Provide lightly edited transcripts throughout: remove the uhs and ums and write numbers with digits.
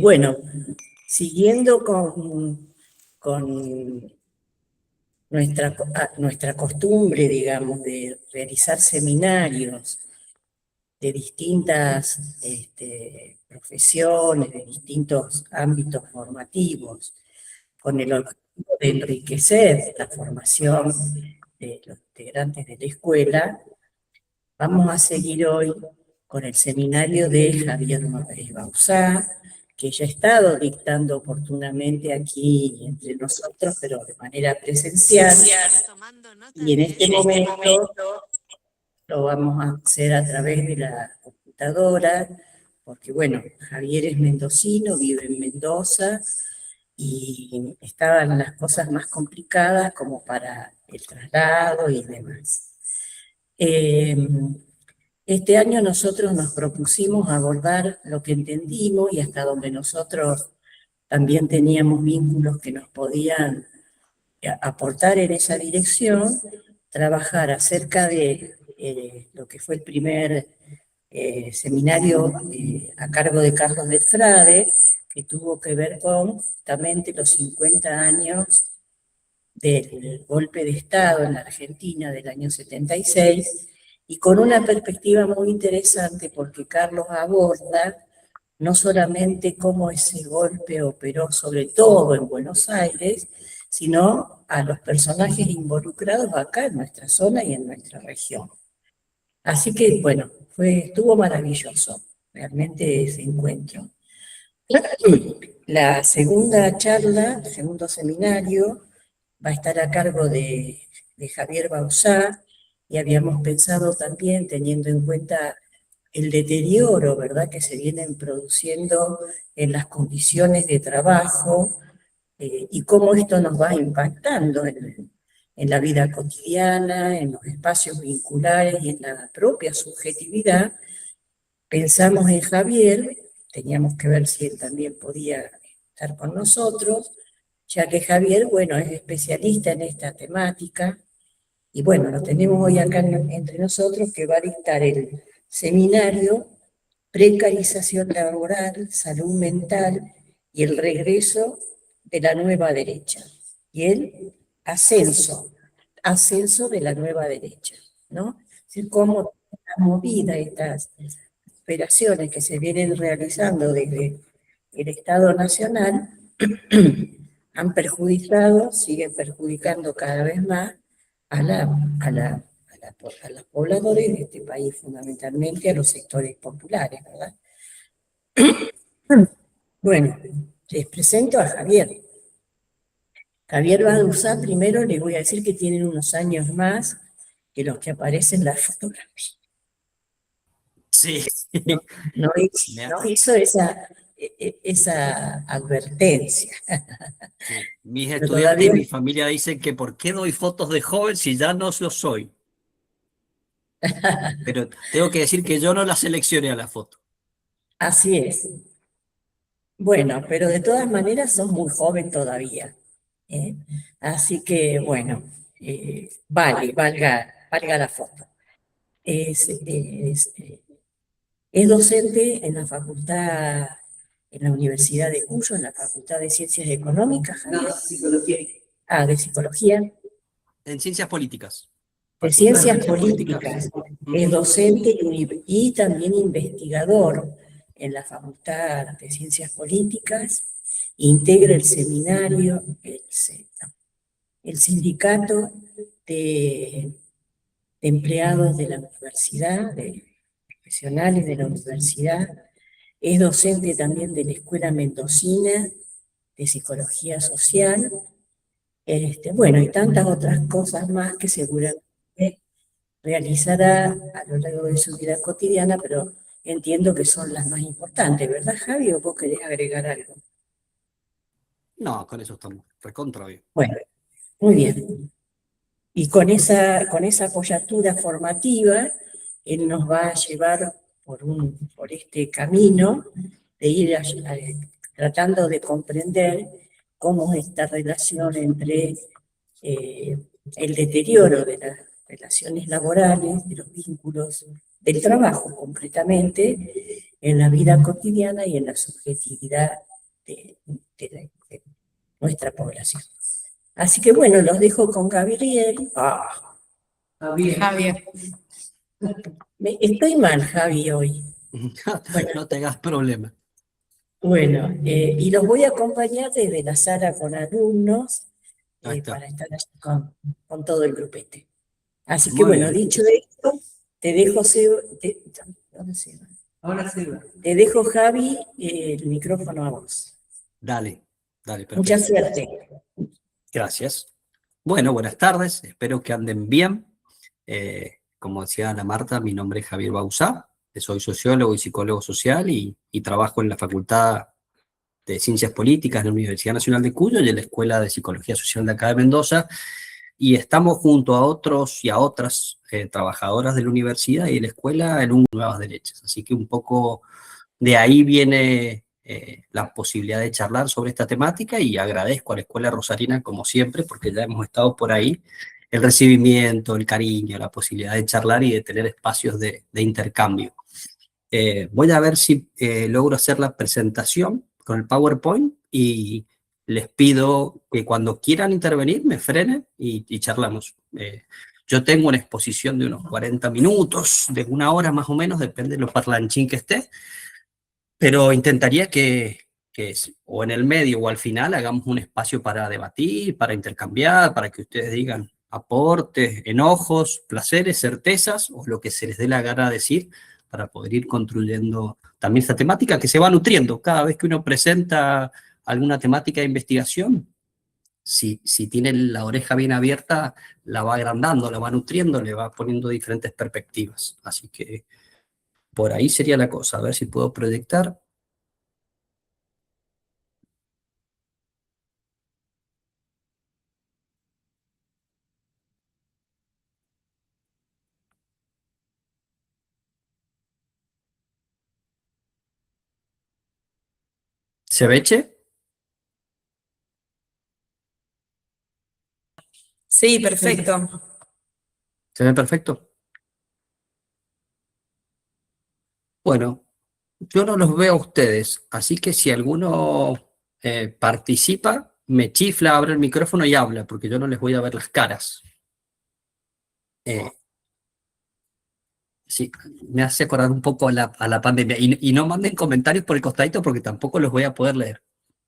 Bueno, siguiendo con nuestra costumbre, digamos, de realizar seminarios de distintas profesiones, de distintos ámbitos formativos, con el objetivo de enriquecer la formación de los integrantes de la escuela, vamos a seguir hoy con el seminario de Javier Bauzá, que ya ha estado dictando oportunamente aquí entre nosotros, pero de manera presencial. Y en este momento lo vamos a hacer a través de la computadora, porque bueno, Javier es mendocino, vive en Mendoza, y estaban las cosas más complicadas como para el traslado y demás. Este año nosotros nos propusimos abordar lo que entendimos y hasta donde nosotros también teníamos vínculos que nos podían aportar en esa dirección, trabajar acerca de lo que fue el primer seminario a cargo de Carlos de Frade, que tuvo que ver con justamente los 50 años del golpe de Estado en la Argentina del año 76, y con una perspectiva muy interesante porque Carlos aborda no solamente cómo ese golpe operó sobre todo en Buenos Aires, sino a los personajes involucrados acá en nuestra zona y en nuestra región. Así que, bueno, estuvo maravilloso realmente ese encuentro. La segunda charla, el segundo seminario, va a estar a cargo de Javier Bauzá, y habíamos pensado también, teniendo en cuenta el deterioro, ¿verdad?, que se vienen produciendo en las condiciones de trabajo, y cómo esto nos va impactando en la vida cotidiana, en los espacios vinculares y en la propia subjetividad. Pensamos en Javier, teníamos que ver si él también podía estar con nosotros, ya que Javier, bueno, es especialista en esta temática, y bueno, lo tenemos hoy acá entre nosotros, que va a dictar el seminario Precarización laboral, salud mental y el regreso de la nueva derecha, y el ascenso de la nueva derecha, ¿no? Es decir, cómo la movida, estas operaciones que se vienen realizando desde el Estado Nacional han perjudicado, siguen perjudicando cada vez más a los pobladores de este país, fundamentalmente a los sectores populares, ¿verdad? Bueno, les presento a Javier. Javier Bauzá, primero les voy a decir que tienen unos años más que los que aparecen en la fotografía. Sí. No hizo esa advertencia. Sí. Mis estudiantes y mi familia dicen que ¿por qué doy fotos de joven si ya no lo soy? Pero tengo que decir que yo no las seleccioné a la foto. Así es. Bueno, pero de todas maneras sos muy joven todavía, ¿eh? Así que, bueno, valga la foto. Es docente en la facultad, en la Universidad de Cuyo, en la Facultad de Ciencias Económicas, Javier. No, psicología. Ah, de Psicología. En ciencias políticas. De Ciencias Políticas. Es docente y también investigador en la Facultad de Ciencias Políticas. Integra el seminario, el sindicato de empleados de la universidad, de profesionales de la universidad. Es docente también de la Escuela Mendocina de Psicología Social. Bueno, y tantas otras cosas más que seguramente realizará a lo largo de su vida cotidiana, pero entiendo que son las más importantes, ¿verdad, Javi? ¿O vos querés agregar algo? No, con eso estamos recontra bien. Bueno, muy bien. Y con esa apoyatura formativa, él nos va a llevar por este camino de ir tratando de comprender cómo es esta relación entre el deterioro de las relaciones laborales, de los vínculos, del trabajo concretamente, en la vida cotidiana y en la subjetividad de nuestra población. Así que bueno, los dejo con Gabriel. Javier. Estoy mal, Javi, hoy. Bueno, No te hagas problema. bueno, y los voy a acompañar desde la sala con alumnos Ahí está. para estar allí con todo el grupete. Así que Muy bueno, bien. dicho esto, te dejo, ¿dónde se va? Ahora sí. Te dejo, Javi, el micrófono a vos. Dale, perfecto. Mucha suerte. Gracias. Bueno, buenas tardes, espero que anden bien. Como decía Ana Marta, mi nombre es Javier Bauzá, soy sociólogo y psicólogo social y trabajo en la Facultad de Ciencias Políticas de la Universidad Nacional de Cuyo y en la Escuela de Psicología Social de acá de Mendoza, y estamos junto a otros y a otras trabajadoras de la universidad y de la escuela en un Nuevas Derechas. Así que un poco de ahí viene la posibilidad de charlar sobre esta temática, y agradezco a la Escuela Rosarina, como siempre, porque ya hemos estado por ahí, el recibimiento, el cariño, la posibilidad de charlar y de tener espacios de intercambio. Voy a ver si logro hacer la presentación con el PowerPoint y les pido que cuando quieran intervenir me frenen y charlamos. Yo tengo una exposición de unos 40 minutos, de una hora más o menos, depende de lo parlanchín que esté, pero intentaría que o en el medio o al final hagamos un espacio para debatir, para intercambiar, para que ustedes digan aportes, enojos, placeres, certezas o lo que se les dé la gana decir, para poder ir construyendo también esta temática que se va nutriendo. Cada vez que uno presenta alguna temática de investigación, si tiene la oreja bien abierta, la va agrandando, la va nutriendo, le va poniendo diferentes perspectivas. Así que por ahí sería la cosa. A ver si puedo proyectar. ¿Se ve, Che? Sí, perfecto. ¿Se ve perfecto? Bueno, yo no los veo a ustedes, así que si alguno participa, me chifla, abre el micrófono y habla, porque yo no les voy a ver las caras. Sí, me hace acordar un poco a la pandemia. Y no manden comentarios por el costadito porque tampoco los voy a poder leer.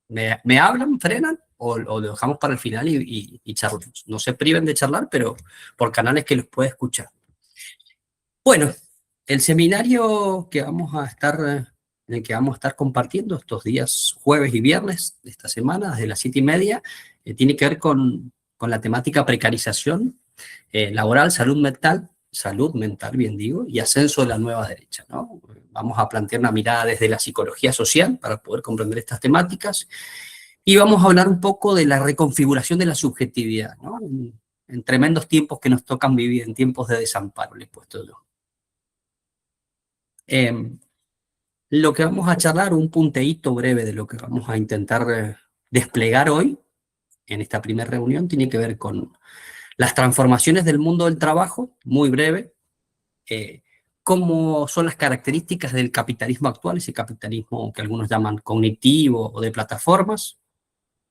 Me hablan, frenan o lo dejamos para el final y charlamos. No se priven de charlar, pero por canales que los pueda escuchar. Bueno, el seminario que vamos a estar, en el que vamos a estar compartiendo estos días jueves y viernes de esta semana, desde las 7:30, tiene que ver con la temática precarización laboral, salud mental, bien digo, y ascenso de la nueva derecha, ¿no? Vamos a plantear una mirada desde la psicología social para poder comprender estas temáticas, y vamos a hablar un poco de la reconfiguración de la subjetividad, ¿no? En tremendos tiempos que nos tocan vivir, en tiempos de desamparo, le he puesto yo. Lo que vamos a charlar, un punteíto breve de lo que vamos a intentar desplegar hoy, en esta primera reunión, tiene que ver con las transformaciones del mundo del trabajo, muy breve, cómo son las características del capitalismo actual, ese capitalismo que algunos llaman cognitivo o de plataformas,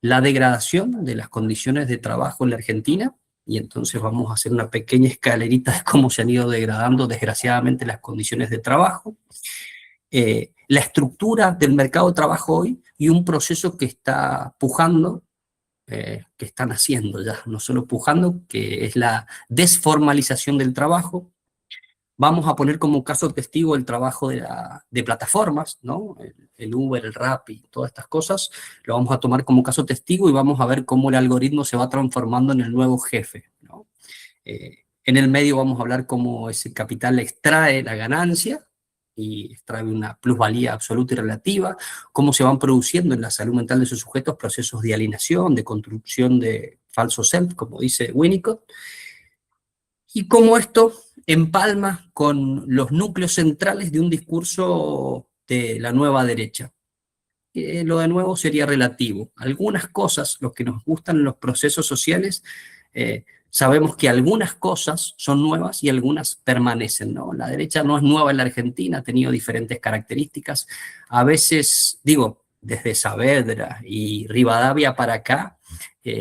la degradación de las condiciones de trabajo en la Argentina, y entonces vamos a hacer una pequeña escalerita de cómo se han ido degradando desgraciadamente las condiciones de trabajo, la estructura del mercado de trabajo hoy y un proceso que está pujando, que están haciendo ya, no solo pujando, que es la desformalización del trabajo. Vamos a poner como caso testigo el trabajo de plataformas, ¿no? El Uber, el Rappi, todas estas cosas, lo vamos a tomar como caso testigo y vamos a ver cómo el algoritmo se va transformando en el nuevo jefe, ¿no? En el medio vamos a hablar cómo ese capital extrae la ganancia y extrae una plusvalía absoluta y relativa, cómo se van produciendo en la salud mental de sus sujetos procesos de alienación, de construcción de falso self, como dice Winnicott, y cómo esto empalma con los núcleos centrales de un discurso de la nueva derecha. Lo de nuevo sería relativo. Algunas cosas, lo que nos gustan en los procesos sociales, sabemos que algunas cosas son nuevas y algunas permanecen, ¿no? La derecha no es nueva en la Argentina, ha tenido diferentes características. A veces, digo, desde Saavedra y Rivadavia para acá,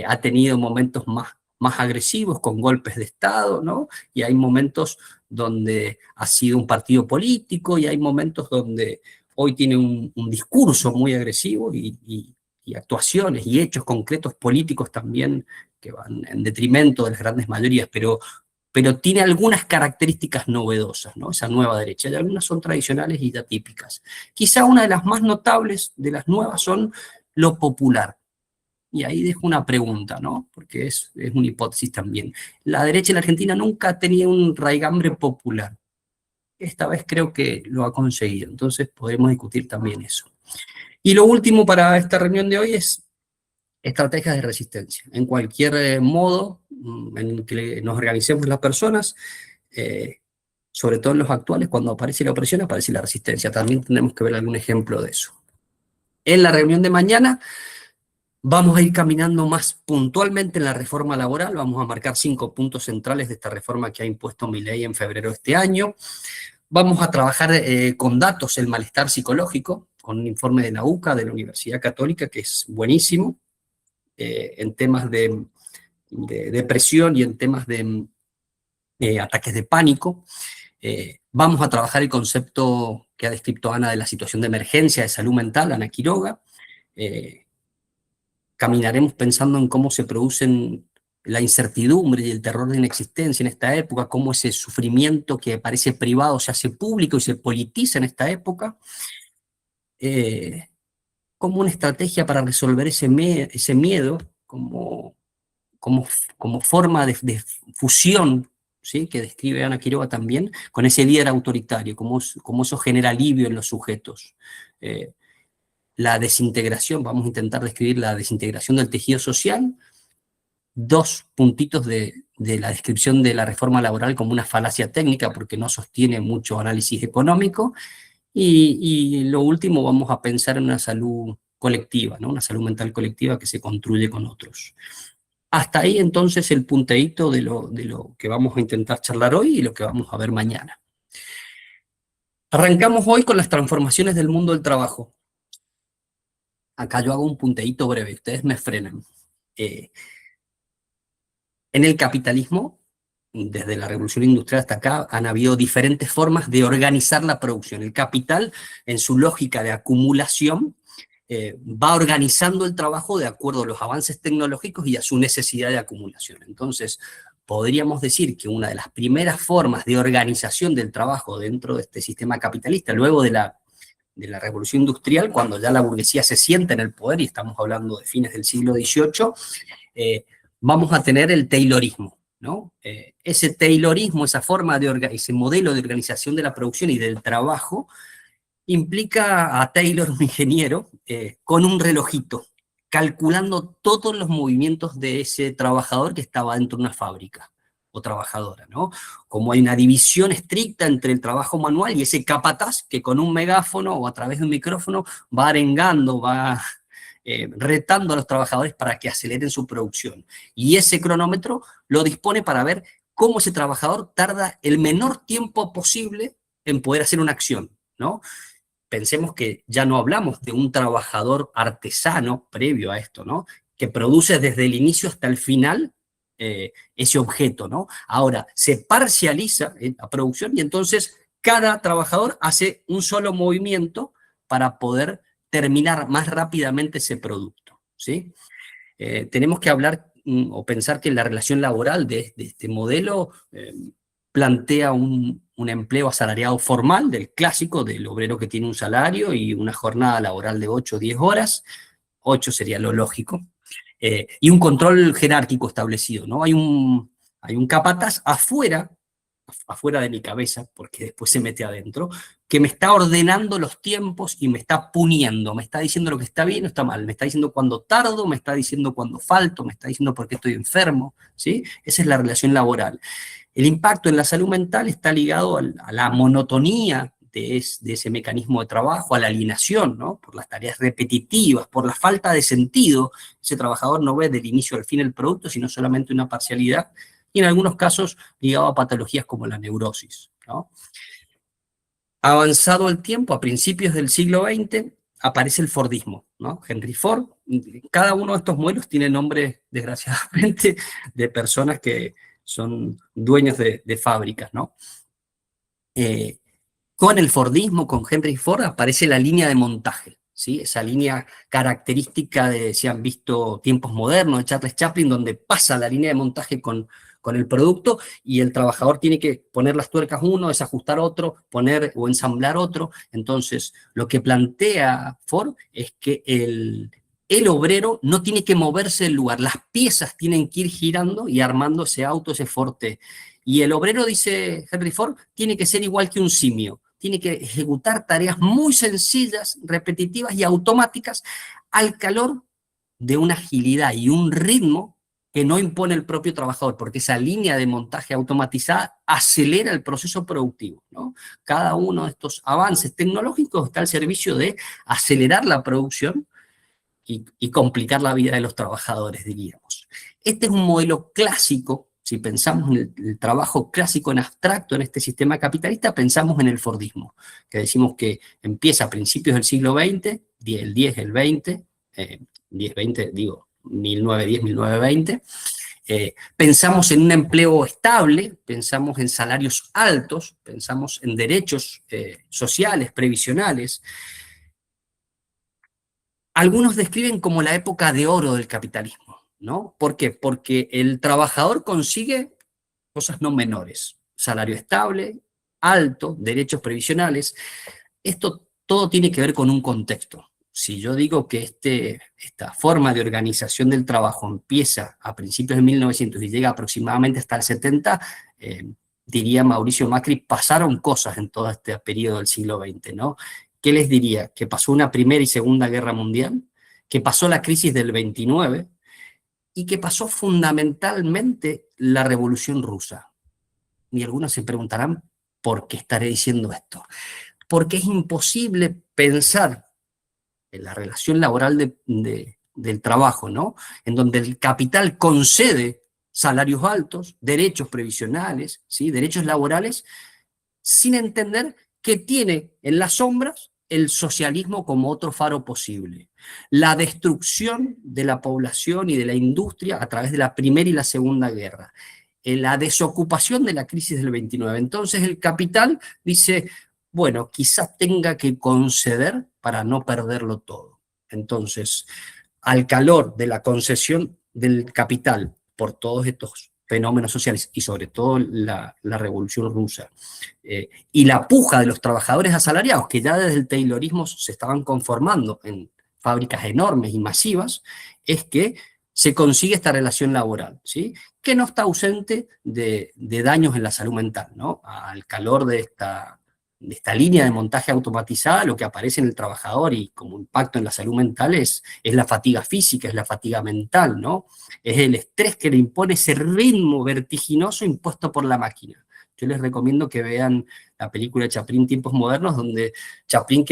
ha tenido momentos más agresivos, con golpes de Estado, ¿no? Y hay momentos donde ha sido un partido político, y hay momentos donde hoy tiene un discurso muy agresivo y actuaciones y hechos concretos políticos también que van en detrimento de las grandes mayorías, pero tiene algunas características novedosas, ¿no? Esa nueva derecha, y algunas son tradicionales y atípicas. Quizá una de las más notables de las nuevas son lo popular. Y ahí dejo una pregunta, ¿no? Porque es una hipótesis también. La derecha en la Argentina nunca tenía un raigambre popular. Esta vez creo que lo ha conseguido, entonces podremos discutir también eso. Y lo último para esta reunión de hoy es estrategias de resistencia. En cualquier modo en el que nos organicemos las personas, sobre todo en los actuales, cuando aparece la opresión, aparece la resistencia. También tenemos que ver algún ejemplo de eso. En la reunión de mañana vamos a ir caminando más puntualmente en la reforma laboral, vamos a marcar 5 puntos centrales de esta reforma que ha impuesto Milei en febrero de este año. Vamos a trabajar con datos el malestar psicológico, con un informe de la UCA, de la Universidad Católica, que es buenísimo, en temas de depresión y en temas de ataques de pánico. Vamos a trabajar el concepto que ha descrito Ana de la situación de emergencia de salud mental, Ana Quiroga. Caminaremos pensando en cómo se producen la incertidumbre y el terror de inexistencia en esta época, cómo ese sufrimiento que parece privado se hace público y se politiza en esta época, como una estrategia para resolver ese miedo, como forma de fusión, ¿sí? Que describe Ana Quiroga también, con ese líder autoritario, como eso genera alivio en los sujetos. La desintegración, vamos a intentar describir la desintegración del tejido social, 2 puntitos de la descripción de la reforma laboral como una falacia técnica, porque no sostiene mucho análisis económico, y lo último, vamos a pensar en una salud colectiva, ¿no? Una salud mental colectiva que se construye con otros. Hasta ahí entonces el punteíto de lo que vamos a intentar charlar hoy y lo que vamos a ver mañana. Arrancamos hoy con las transformaciones del mundo del trabajo. Acá yo hago un punteíto breve, ustedes me frenan. En el capitalismo, desde la revolución industrial hasta acá, han habido diferentes formas de organizar la producción. El capital, en su lógica de acumulación, va organizando el trabajo de acuerdo a los avances tecnológicos y a su necesidad de acumulación. Entonces, podríamos decir que una de las primeras formas de organización del trabajo dentro de este sistema capitalista, luego de la revolución industrial, cuando ya la burguesía se sienta en el poder, y estamos hablando de fines del siglo XVIII, vamos a tener el taylorismo, ¿no? Ese taylorismo, esa forma ese modelo de organización de la producción y del trabajo, implica a Taylor, un ingeniero, con un relojito, calculando todos los movimientos de ese trabajador que estaba dentro de una fábrica, o trabajadora, ¿no? Como hay una división estricta entre el trabajo manual y ese capataz que con un megáfono o a través de un micrófono va arengando, va retando a los trabajadores para que aceleren su producción. Y ese cronómetro lo dispone para ver cómo ese trabajador tarda el menor tiempo posible en poder hacer una acción, ¿no? Pensemos que ya no hablamos de un trabajador artesano previo a esto, ¿no? Que produce desde el inicio hasta el final ese objeto, ¿no? Ahora, se parcializa la producción y entonces cada trabajador hace un solo movimiento para poder terminar más rápidamente ese producto, ¿sí? Tenemos que hablar o pensar que la relación laboral de este modelo plantea un empleo asalariado formal, del clásico, del obrero que tiene un salario y una jornada laboral de 8 o 10 horas, 8 sería lo lógico, y un control jerárquico establecido, ¿no? Hay un capataz afuera de mi cabeza, porque después se mete adentro, que me está ordenando los tiempos y me está puniendo, me está diciendo lo que está bien o está mal, me está diciendo cuándo tardo, me está diciendo cuándo falto, me está diciendo por qué estoy enfermo, ¿sí? Esa es la relación laboral. El impacto en la salud mental está ligado a la monotonía de ese mecanismo de trabajo, a la alienación, ¿no? Por las tareas repetitivas, por la falta de sentido. Ese trabajador no ve del inicio al fin el producto, sino solamente una parcialidad, y en algunos casos ligado a patologías como la neurosis, ¿no? Avanzado el tiempo, a principios del siglo XX, aparece el Fordismo, ¿no? Henry Ford. Cada uno de estos modelos tiene nombres, desgraciadamente, de personas que son dueños de fábricas, ¿no? Con el Fordismo, con Henry Ford, aparece la línea de montaje, ¿sí? Esa línea característica de, si han visto Tiempos Modernos, de Charles Chaplin, donde pasa la línea de montaje con el producto y el trabajador tiene que poner las tuercas uno, desajustar otro, poner o ensamblar otro. Entonces, lo que plantea Ford es que el obrero no tiene que moverse del lugar, las piezas tienen que ir girando y armando ese auto, ese Forte. Y el obrero, dice Henry Ford, tiene que ser igual que un simio, tiene que ejecutar tareas muy sencillas, repetitivas y automáticas al calor de una agilidad y un ritmo que no impone el propio trabajador, porque esa línea de montaje automatizada acelera el proceso productivo, ¿no? Cada uno de estos avances tecnológicos está al servicio de acelerar la producción y complicar la vida de los trabajadores, diríamos. Este es un modelo clásico. Si pensamos en el trabajo clásico en abstracto en este sistema capitalista, pensamos en el Fordismo, que decimos que empieza a principios del siglo XX, el 10, el 20, 10, 20, digo, 1910, 1920. Pensamos en un empleo estable, pensamos en salarios altos, pensamos en derechos sociales, previsionales. Algunos describen como la época de oro del capitalismo, ¿no? ¿Por qué? Porque el trabajador consigue cosas no menores, salario estable, alto, derechos previsionales. Esto todo tiene que ver con un contexto. Si yo digo que esta forma de organización del trabajo empieza a principios de 1900 y llega aproximadamente hasta el 70, diría Mauricio Macri, pasaron cosas en todo este periodo del siglo XX, ¿no? ¿Qué les diría? Que pasó una Primera y Segunda Guerra Mundial, que pasó la crisis del 29 y que pasó fundamentalmente la Revolución Rusa. Y algunos se preguntarán, ¿por qué estaré diciendo esto? Porque es imposible pensar en la relación laboral del trabajo, ¿no? En donde el capital concede salarios altos, derechos previsionales, ¿sí? Derechos laborales, sin entender que tiene en las sombras el socialismo como otro faro posible. La destrucción de la población y de la industria a través de la Primera y la Segunda Guerra. La desocupación de la crisis del 29. Entonces el capital dice, bueno, quizás tenga que conceder para no perderlo todo. Entonces, al calor de la concesión del capital por todos estos fenómenos sociales y sobre todo la Revolución Rusa, y la puja de los trabajadores asalariados, que ya desde el taylorismo se estaban conformando en fábricas enormes y masivas, es que se consigue esta relación laboral, ¿sí? Que no está ausente de daños en la salud mental, ¿no? Al calor de esta línea de montaje automatizada, lo que aparece en el trabajador y como impacto en la salud mental es la fatiga física, es la fatiga mental, ¿no? Es el estrés que le impone ese ritmo vertiginoso impuesto por la máquina. Yo les recomiendo que vean la película de Chaplin, Tiempos Modernos, donde Chaplin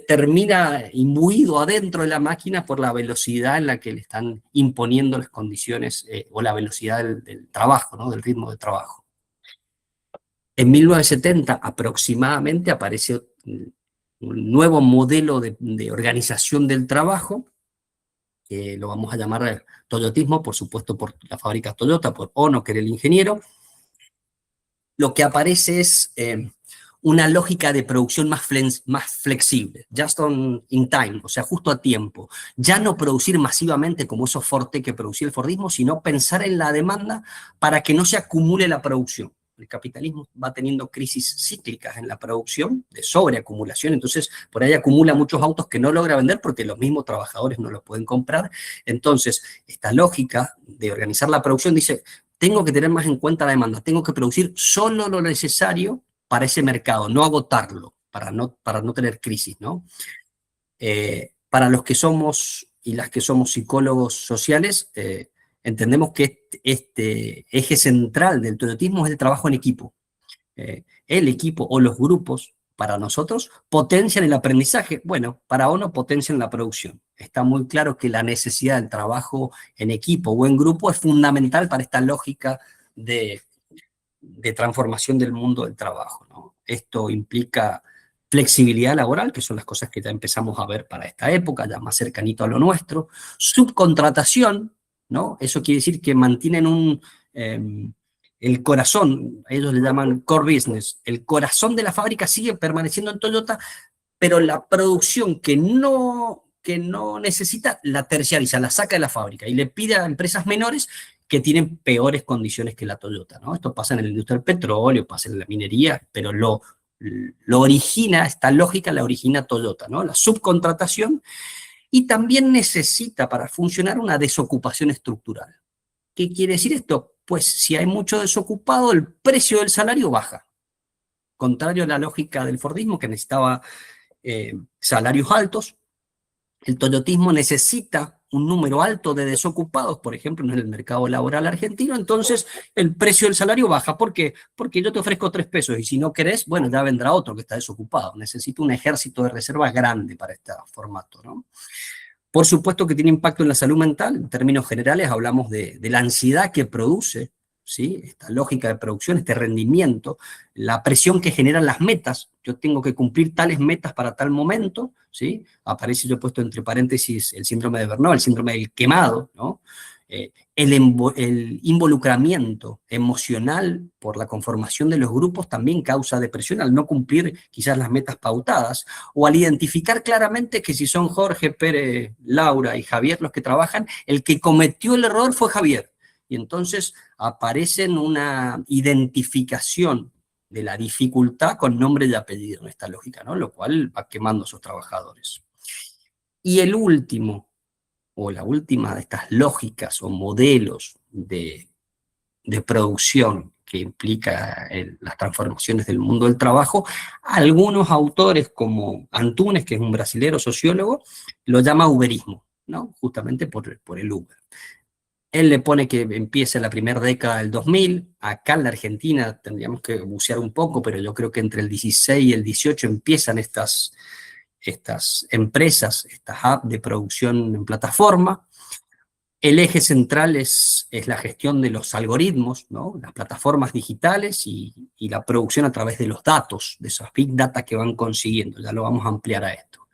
termina imbuido adentro de la máquina por la velocidad en la que le están imponiendo las condiciones o la velocidad del trabajo, ¿no? Del ritmo de trabajo. En 1970 aproximadamente aparece un nuevo modelo de organización del trabajo, que lo vamos a llamar toyotismo, por supuesto por la fábrica Toyota, por Ono, que era el ingeniero. Lo que aparece es una lógica de producción más flexible, just in time, o sea, justo a tiempo. Ya no producir masivamente como esos Forte que producía el Fordismo, sino pensar en la demanda para que no se acumule la producción. El capitalismo va teniendo crisis cíclicas en la producción, de sobreacumulación, entonces por ahí acumula muchos autos que no logra vender porque los mismos trabajadores no los pueden comprar. Entonces, esta lógica de organizar la producción dice, tengo que tener más en cuenta la demanda, tengo que producir solo lo necesario para ese mercado, no agotarlo, para no tener crisis, ¿no? Para los que somos y las que somos psicólogos sociales, entendemos que este eje central del toyotismo es el trabajo en equipo. El equipo o los grupos, para nosotros, potencian el aprendizaje. Bueno, para ONU potencian la producción. Está muy claro que la necesidad del trabajo en equipo o en grupo es fundamental para esta lógica de transformación del mundo del trabajo, ¿no? Esto implica flexibilidad laboral, que son las cosas que ya empezamos a ver para esta época, ya más cercanito a lo nuestro, subcontratación, ¿no? Eso quiere decir que mantienen el corazón, ellos le llaman core business, el corazón de la fábrica sigue permaneciendo en Toyota, pero la producción que no necesita, la terciariza, la saca de la fábrica y le pide a empresas menores que tienen peores condiciones que la Toyota, ¿no? Esto pasa en la industria del petróleo, pasa en la minería, pero lo origina, esta lógica la origina Toyota, ¿no? La subcontratación, y también necesita para funcionar una desocupación estructural. ¿Qué quiere decir esto? Pues si hay mucho desocupado, el precio del salario baja. Contrario a la lógica del Fordismo, que necesitaba salarios altos, el toyotismo necesita un número alto de desocupados, por ejemplo, en el mercado laboral argentino, entonces el precio del salario baja. ¿Por qué? Porque yo te ofrezco 3 pesos y si no querés, bueno, ya vendrá otro que está desocupado. Necesito un ejército de reservas grande para este formato, ¿no? Por supuesto que tiene impacto en la salud mental. En términos generales hablamos de la ansiedad que produce, ¿sí? Esta lógica de producción, este rendimiento, la presión que generan las metas. Yo tengo que cumplir tales metas para tal momento, ¿sí? Aparece, yo he puesto entre paréntesis el síndrome de Burnout, el síndrome del quemado, ¿no? El involucramiento emocional por la conformación de los grupos también causa depresión al no cumplir quizás las metas pautadas, o al identificar claramente que si son Jorge, Pérez, Laura y Javier los que trabajan, el que cometió el error fue Javier. Y entonces aparece una identificación de la dificultad con nombre y apellido en esta lógica, ¿no? Lo cual va quemando a sus trabajadores. Y el último, o la última de estas lógicas o modelos de producción que implica las transformaciones del mundo del trabajo, algunos autores como Antunes, que es un brasilero sociólogo, lo llama uberismo, ¿no? Justamente por el Uber. Él le pone que empieza la primera década del 2000, acá en la Argentina tendríamos que bucear un poco, pero yo creo que entre el 16 y el 18 empiezan estas empresas, estas apps de producción en plataforma. El eje central es la gestión de los algoritmos, ¿no? Las plataformas digitales y la producción a través de los datos, de esos big data que van consiguiendo. Ya lo vamos a ampliar a esto.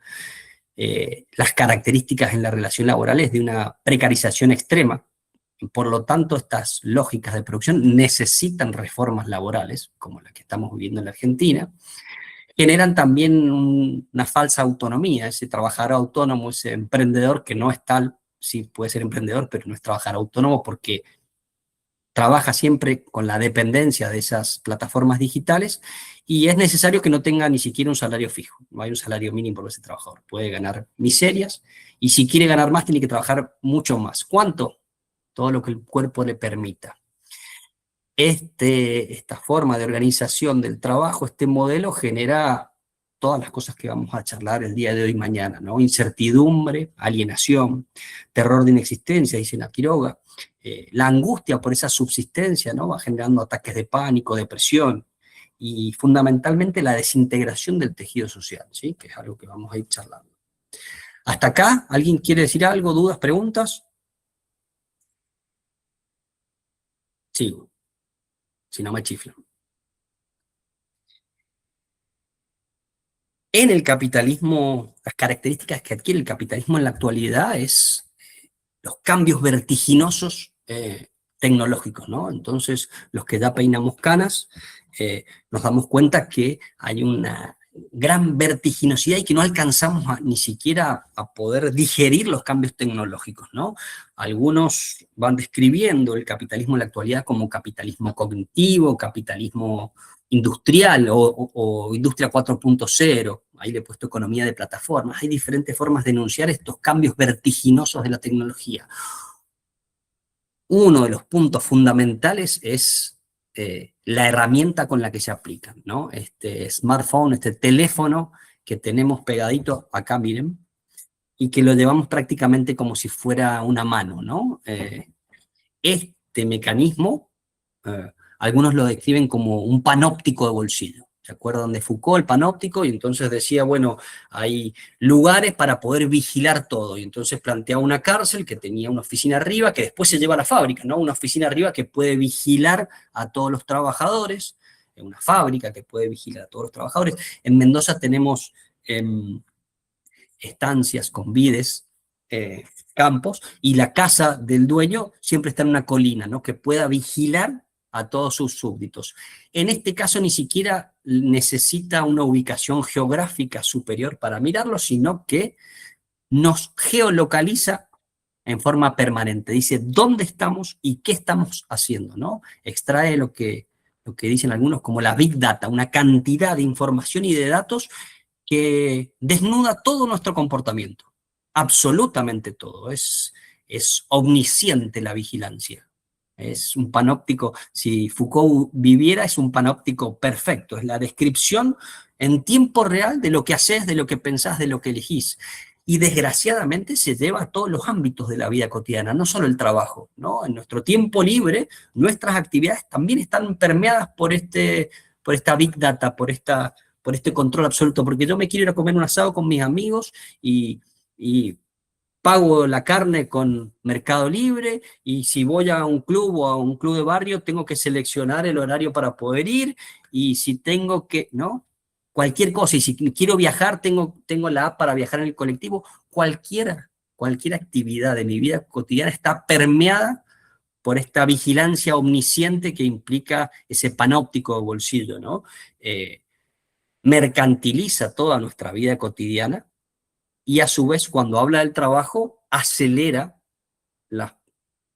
Las características en la relación laboral es de una precarización extrema. Por lo tanto, estas lógicas de producción necesitan reformas laborales, como la que estamos viviendo en la Argentina. Generan también una falsa autonomía, ese trabajador autónomo, ese emprendedor que no es tal, sí puede ser emprendedor, pero no es trabajador autónomo porque trabaja siempre con la dependencia de esas plataformas digitales y es necesario que no tenga ni siquiera un salario fijo. No hay un salario mínimo por ese trabajador. Puede ganar miserias y si quiere ganar más tiene que trabajar mucho más. ¿Cuánto? Todo lo que el cuerpo le permita. Esta forma de organización del trabajo, este modelo genera todas las cosas que vamos a charlar el día de hoy y mañana, ¿no? Incertidumbre, alienación, terror de inexistencia, dice la Quiroga, la angustia por esa subsistencia, ¿no? Va generando ataques de pánico, depresión, y fundamentalmente la desintegración del tejido social, ¿sí? Que es algo que vamos a ir charlando. ¿Hasta acá? ¿Alguien quiere decir algo? ¿Dudas? ¿Preguntas? Sigo. Si no me chiflan. En el capitalismo, las características que adquiere el capitalismo en la actualidad es los cambios vertiginosos tecnológicos, ¿no? Entonces, los que ya peinamos canas, nos damos cuenta que hay una gran vertiginosidad y que no alcanzamos ni siquiera a poder digerir los cambios tecnológicos, ¿no? Algunos van describiendo el capitalismo en la actualidad como capitalismo cognitivo, capitalismo industrial o industria 4.0, ahí le he puesto economía de plataformas. Hay diferentes formas de enunciar estos cambios vertiginosos de la tecnología. Uno de los puntos fundamentales es la herramienta con la que se aplican, ¿no? Este smartphone, este teléfono que tenemos pegadito acá, miren, y que lo llevamos prácticamente como si fuera una mano, ¿no? Este mecanismo, algunos lo describen como un panóptico de bolsillo. ¿Se acuerdan de Foucault, el panóptico? Y entonces decía, bueno, hay lugares para poder vigilar todo. Y entonces plantea una cárcel que tenía una oficina arriba, que después se lleva a la fábrica, ¿no? Una oficina arriba que puede vigilar a todos los trabajadores. una fábrica que puede vigilar a todos los trabajadores. En Mendoza tenemos estancias con vides, campos, y la casa del dueño siempre está en una colina, ¿no? Que pueda vigilar a todos sus súbditos. En este caso ni siquiera necesita una ubicación geográfica superior para mirarlo, sino que nos geolocaliza en forma permanente. Dice dónde estamos y qué estamos haciendo, ¿no? Extrae lo que dicen algunos como la Big Data, una cantidad de información y de datos que desnuda todo nuestro comportamiento. Absolutamente todo. Es omnisciente la vigilancia. Es un panóptico, si Foucault viviera, es un panóptico perfecto. Es la descripción en tiempo real de lo que haces, de lo que pensás, de lo que elegís. Y desgraciadamente se lleva a todos los ámbitos de la vida cotidiana, no solo el trabajo, ¿no? En nuestro tiempo libre, nuestras actividades también están permeadas por esta Big Data, por este control absoluto, porque yo me quiero ir a comer un asado con mis amigos y pago la carne con Mercado Libre, y si voy a un club o a un club de barrio tengo que seleccionar el horario para poder ir, y si tengo que, ¿no? Cualquier cosa, y si quiero viajar tengo la app para viajar en el colectivo. Cualquier actividad de mi vida cotidiana está permeada por esta vigilancia omnisciente que implica ese panóptico de bolsillo, ¿no? Mercantiliza toda nuestra vida cotidiana y a su vez cuando habla del trabajo acelera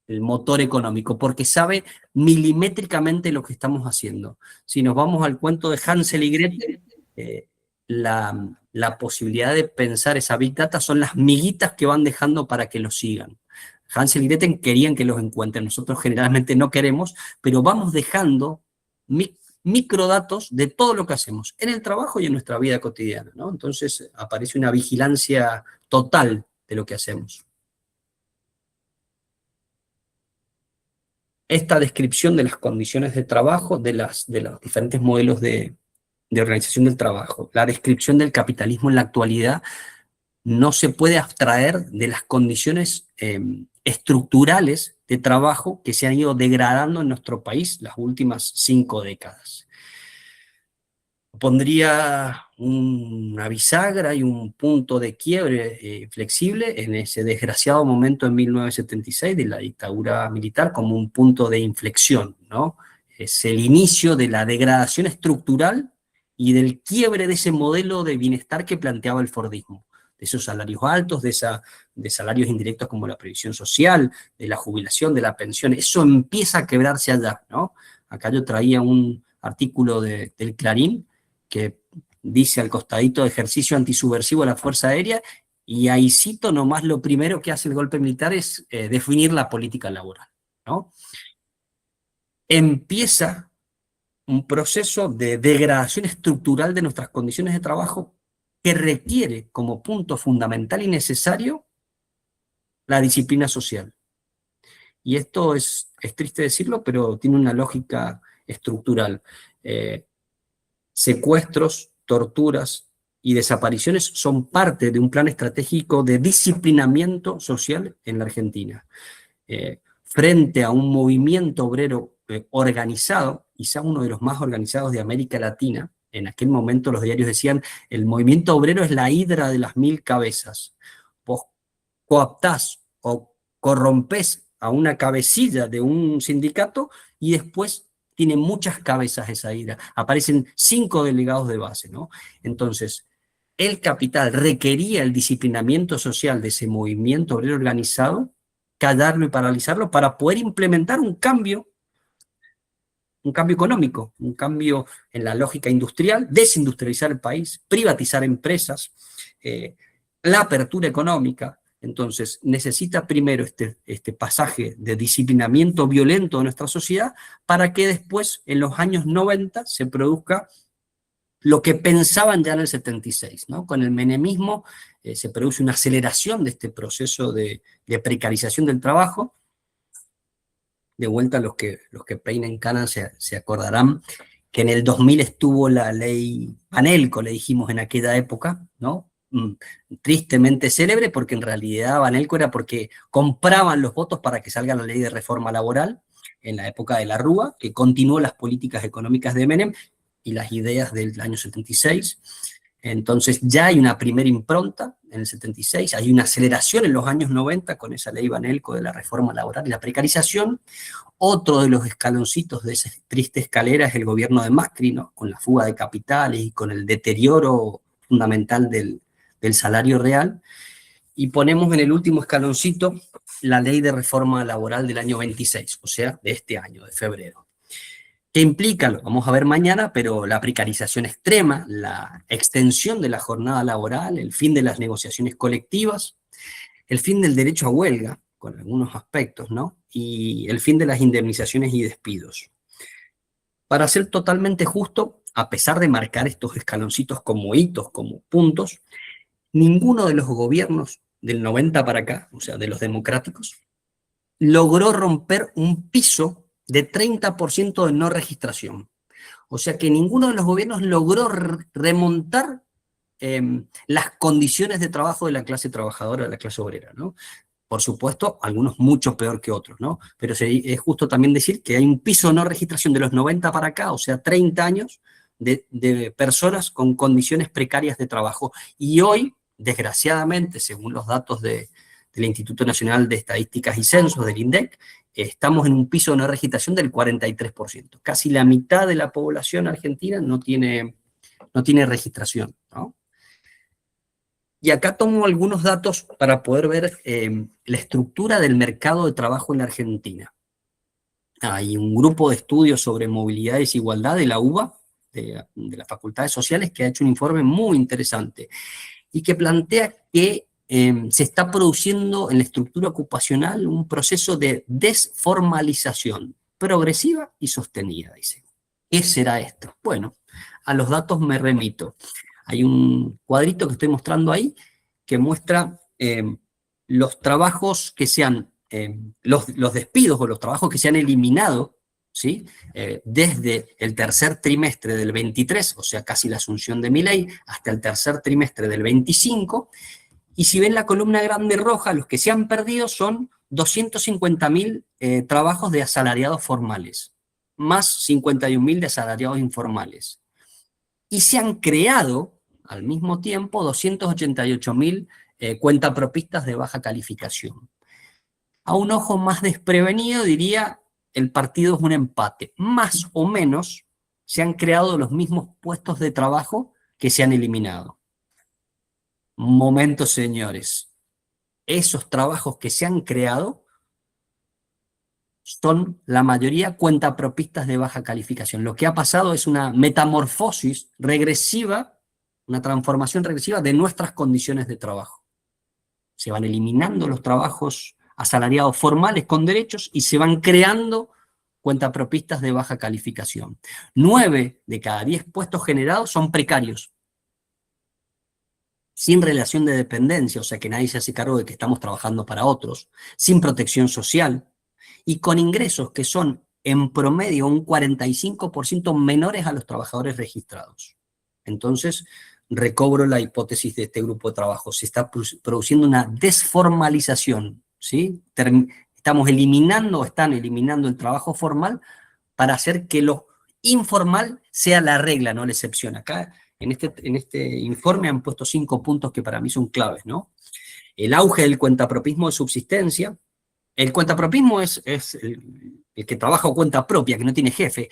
el motor económico porque sabe milimétricamente lo que estamos haciendo. Si nos vamos al cuento de Hansel y Gretel, la posibilidad de pensar esa Big Data son las miguitas que van dejando para que los sigan. Hansel y Gretel querían que los encuentren, nosotros generalmente no queremos, pero vamos dejando microdatos de todo lo que hacemos en el trabajo y en nuestra vida cotidiana, ¿no? Entonces aparece una vigilancia total de lo que hacemos. Esta descripción de las condiciones de trabajo, de los diferentes modelos de organización del trabajo, la descripción del capitalismo en la actualidad, no se puede abstraer de las condiciones estructurales de trabajo que se han ido degradando en nuestro país las últimas 5 décadas. Pondría una bisagra y un punto de quiebre flexible en ese desgraciado momento en 1976 de la dictadura militar como un punto de inflexión, ¿no? Es el inicio de la degradación estructural y del quiebre de ese modelo de bienestar que planteaba el fordismo, de esos salarios altos, de salarios indirectos como la previsión social, de la jubilación, de la pensión. Eso empieza a quebrarse allá, ¿no? Acá yo traía un artículo del Clarín que dice al costadito ejercicio antisubversivo de la Fuerza Aérea, y ahí cito nomás lo primero que hace el golpe militar es definir la política laboral, ¿no? Empieza un proceso de degradación estructural de nuestras condiciones de trabajo que requiere como punto fundamental y necesario la disciplina social. Y esto es triste decirlo, pero tiene una lógica estructural. Secuestros, torturas y desapariciones son parte de un plan estratégico de disciplinamiento social en la Argentina. Frente a un movimiento obrero organizado, quizá uno de los más organizados de América Latina, en aquel momento los diarios decían, el movimiento obrero es la hidra de las 1000 cabezas. Vos cooptás o corrompés a una cabecilla de un sindicato y después tiene muchas cabezas esa hidra. Aparecen 5 delegados de base, ¿no? Entonces, el capital requería el disciplinamiento social de ese movimiento obrero organizado, callarlo y paralizarlo para poder implementar un cambio económico, un cambio en la lógica industrial, desindustrializar el país, privatizar empresas, la apertura económica. Entonces, necesita primero este pasaje de disciplinamiento violento de nuestra sociedad para que después, en los años 90, se produzca lo que pensaban ya en el 76, ¿no? Con el menemismo se produce una aceleración de este proceso de precarización del trabajo. De vuelta, los que peinen canas se acordarán que en el 2000 estuvo la ley Banelco, le dijimos en aquella época, ¿no? Tristemente célebre, porque en realidad Banelco era porque compraban los votos para que salga la ley de reforma laboral, en la época de la Rúa, que continuó las políticas económicas de Menem y las ideas del año 76. Entonces ya hay una primera impronta en el 76, hay una aceleración en los años 90 con esa ley Banelco de la reforma laboral y la precarización. Otro de los escaloncitos de esa triste escalera es el gobierno de Macri, ¿no? Con la fuga de capitales y con el deterioro fundamental del salario real. Y ponemos en el último escaloncito la ley de reforma laboral del año 26, o sea, de este año, de febrero. ¿Qué implica? Lo vamos a ver mañana, pero la precarización extrema, la extensión de la jornada laboral, el fin de las negociaciones colectivas, el fin del derecho a huelga, con algunos aspectos, ¿no? Y el fin de las indemnizaciones y despidos. Para ser totalmente justo, a pesar de marcar estos escaloncitos como hitos, como puntos, ninguno de los gobiernos del 90 para acá, o sea, de los democráticos, logró romper un piso de 30% de no registración. O sea que ninguno de los gobiernos logró remontar las condiciones de trabajo de la clase trabajadora, de la clase obrera, ¿no? Por supuesto, algunos mucho peor que otros, ¿no? Pero es justo también decir que hay un piso de no registración de los 90 para acá, o sea, 30 años de personas con condiciones precarias de trabajo. Y hoy, desgraciadamente, según los datos del Instituto Nacional de Estadísticas y Censos, del INDEC, estamos en un piso de no registración del 43%. Casi la mitad de la población argentina no tiene registración, ¿no? Y acá tomo algunos datos para poder ver la estructura del mercado de trabajo en la Argentina. Hay un grupo de estudios sobre movilidad y desigualdad de la UBA, de las Facultades Sociales, que ha hecho un informe muy interesante y que plantea que se está produciendo en la estructura ocupacional un proceso de desformalización progresiva y sostenida, dice. ¿Qué será esto? Bueno, a los datos me remito. Hay un cuadrito que estoy mostrando ahí que muestra los trabajos que se han, los despidos o los trabajos que se han eliminado, ¿sí? Desde el tercer trimestre del 23, o sea, casi la asunción de Milei, hasta el tercer trimestre del 25, y si ven la columna grande roja, los que se han perdido son 250.000 trabajos de asalariados formales, más 51.000 de asalariados informales. Y se han creado, al mismo tiempo, 288.000 cuentapropistas de baja calificación. A un ojo más desprevenido diría, el partido es un empate. Más o menos se han creado los mismos puestos de trabajo que se han eliminado. Momento, señores. Esos trabajos que se han creado son la mayoría cuentapropistas de baja calificación. Lo que ha pasado es una metamorfosis regresiva, una transformación regresiva de nuestras condiciones de trabajo. Se van eliminando los trabajos asalariados formales con derechos y se van creando cuentapropistas de baja calificación. 9 de cada 10 puestos generados son precarios, sin relación de dependencia, o sea que nadie se hace cargo de que estamos trabajando para otros, sin protección social, y con ingresos que son en promedio un 45% menores a los trabajadores registrados. Entonces, recobro la hipótesis de este grupo de trabajo. Se está produciendo una desformalización, ¿sí? Están eliminando el trabajo formal para hacer que lo informal sea la regla, no la excepción. Acá, en este informe han puesto 5 puntos que para mí son claves, ¿no? El auge del cuentapropismo de subsistencia. El cuentapropismo es el que trabaja a cuenta propia, que no tiene jefe,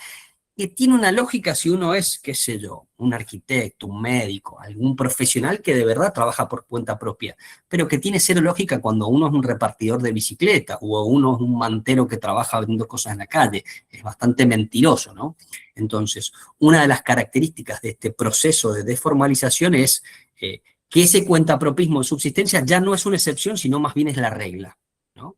que tiene una lógica si uno es, qué sé yo, un arquitecto, un médico, algún profesional que de verdad trabaja por cuenta propia, pero que tiene cero lógica cuando uno es un repartidor de bicicleta o uno es un mantero que trabaja vendiendo cosas en la calle. Es bastante mentiroso, ¿no? Entonces, una de las características de este proceso de desformalización es que ese cuentapropismo de subsistencia ya no es una excepción, sino más bien es la regla, ¿no?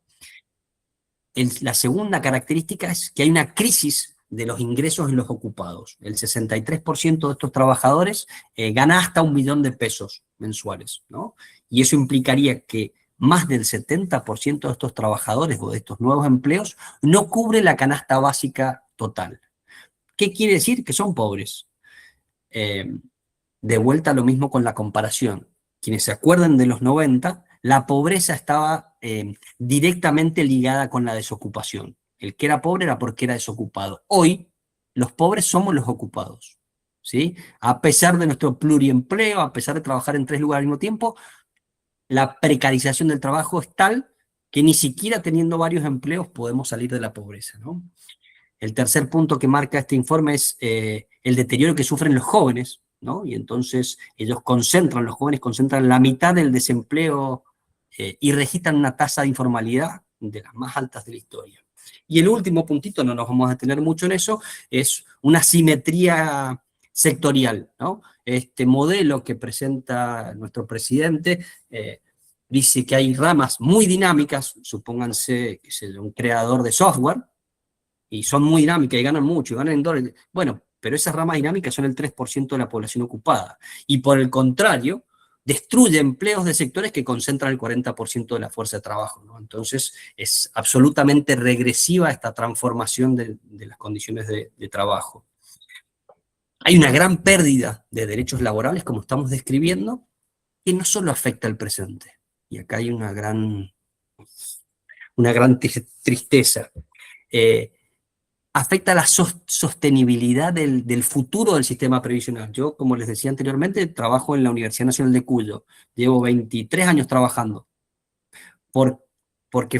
La segunda característica es que hay una crisis de los ingresos en los ocupados. El 63% de estos trabajadores gana hasta 1 millón de pesos mensuales, ¿no? Y eso implicaría que más del 70% de estos trabajadores o de estos nuevos empleos no cubre la canasta básica total. ¿Qué quiere decir? Que son pobres. De vuelta lo mismo con la comparación. Quienes se acuerdan de los 90, la pobreza estaba directamente ligada con la desocupación. El que era pobre era porque era desocupado. Hoy, los pobres somos los ocupados, ¿sí? A pesar de nuestro pluriempleo, a pesar de trabajar en 3 lugares al mismo tiempo, la precarización del trabajo es tal que ni siquiera teniendo varios empleos podemos salir de la pobreza, ¿no? El tercer punto que marca este informe es el deterioro que sufren los jóvenes, ¿no? Y entonces los jóvenes concentran la mitad del desempleo y registran una tasa de informalidad de las más altas de la historia. Y el último puntito, no nos vamos a detener mucho en eso, es una simetría sectorial, ¿no? Este modelo que presenta nuestro presidente dice que hay ramas muy dinámicas, supónganse que es un creador de software, y son muy dinámicas y ganan mucho, y ganan en dólares. Bueno, pero esas ramas dinámicas son el 3% de la población ocupada. Y por el contrario, destruye empleos de sectores que concentran el 40% de la fuerza de trabajo, ¿no? Entonces, es absolutamente regresiva esta transformación de las condiciones de trabajo. Hay una gran pérdida de derechos laborales, como estamos describiendo, que no solo afecta al presente. Y acá hay una gran tristeza. Afecta la sostenibilidad del futuro del sistema previsional. Yo, como les decía anteriormente, trabajo en la Universidad Nacional de Cuyo. Llevo 23 años trabajando. Porque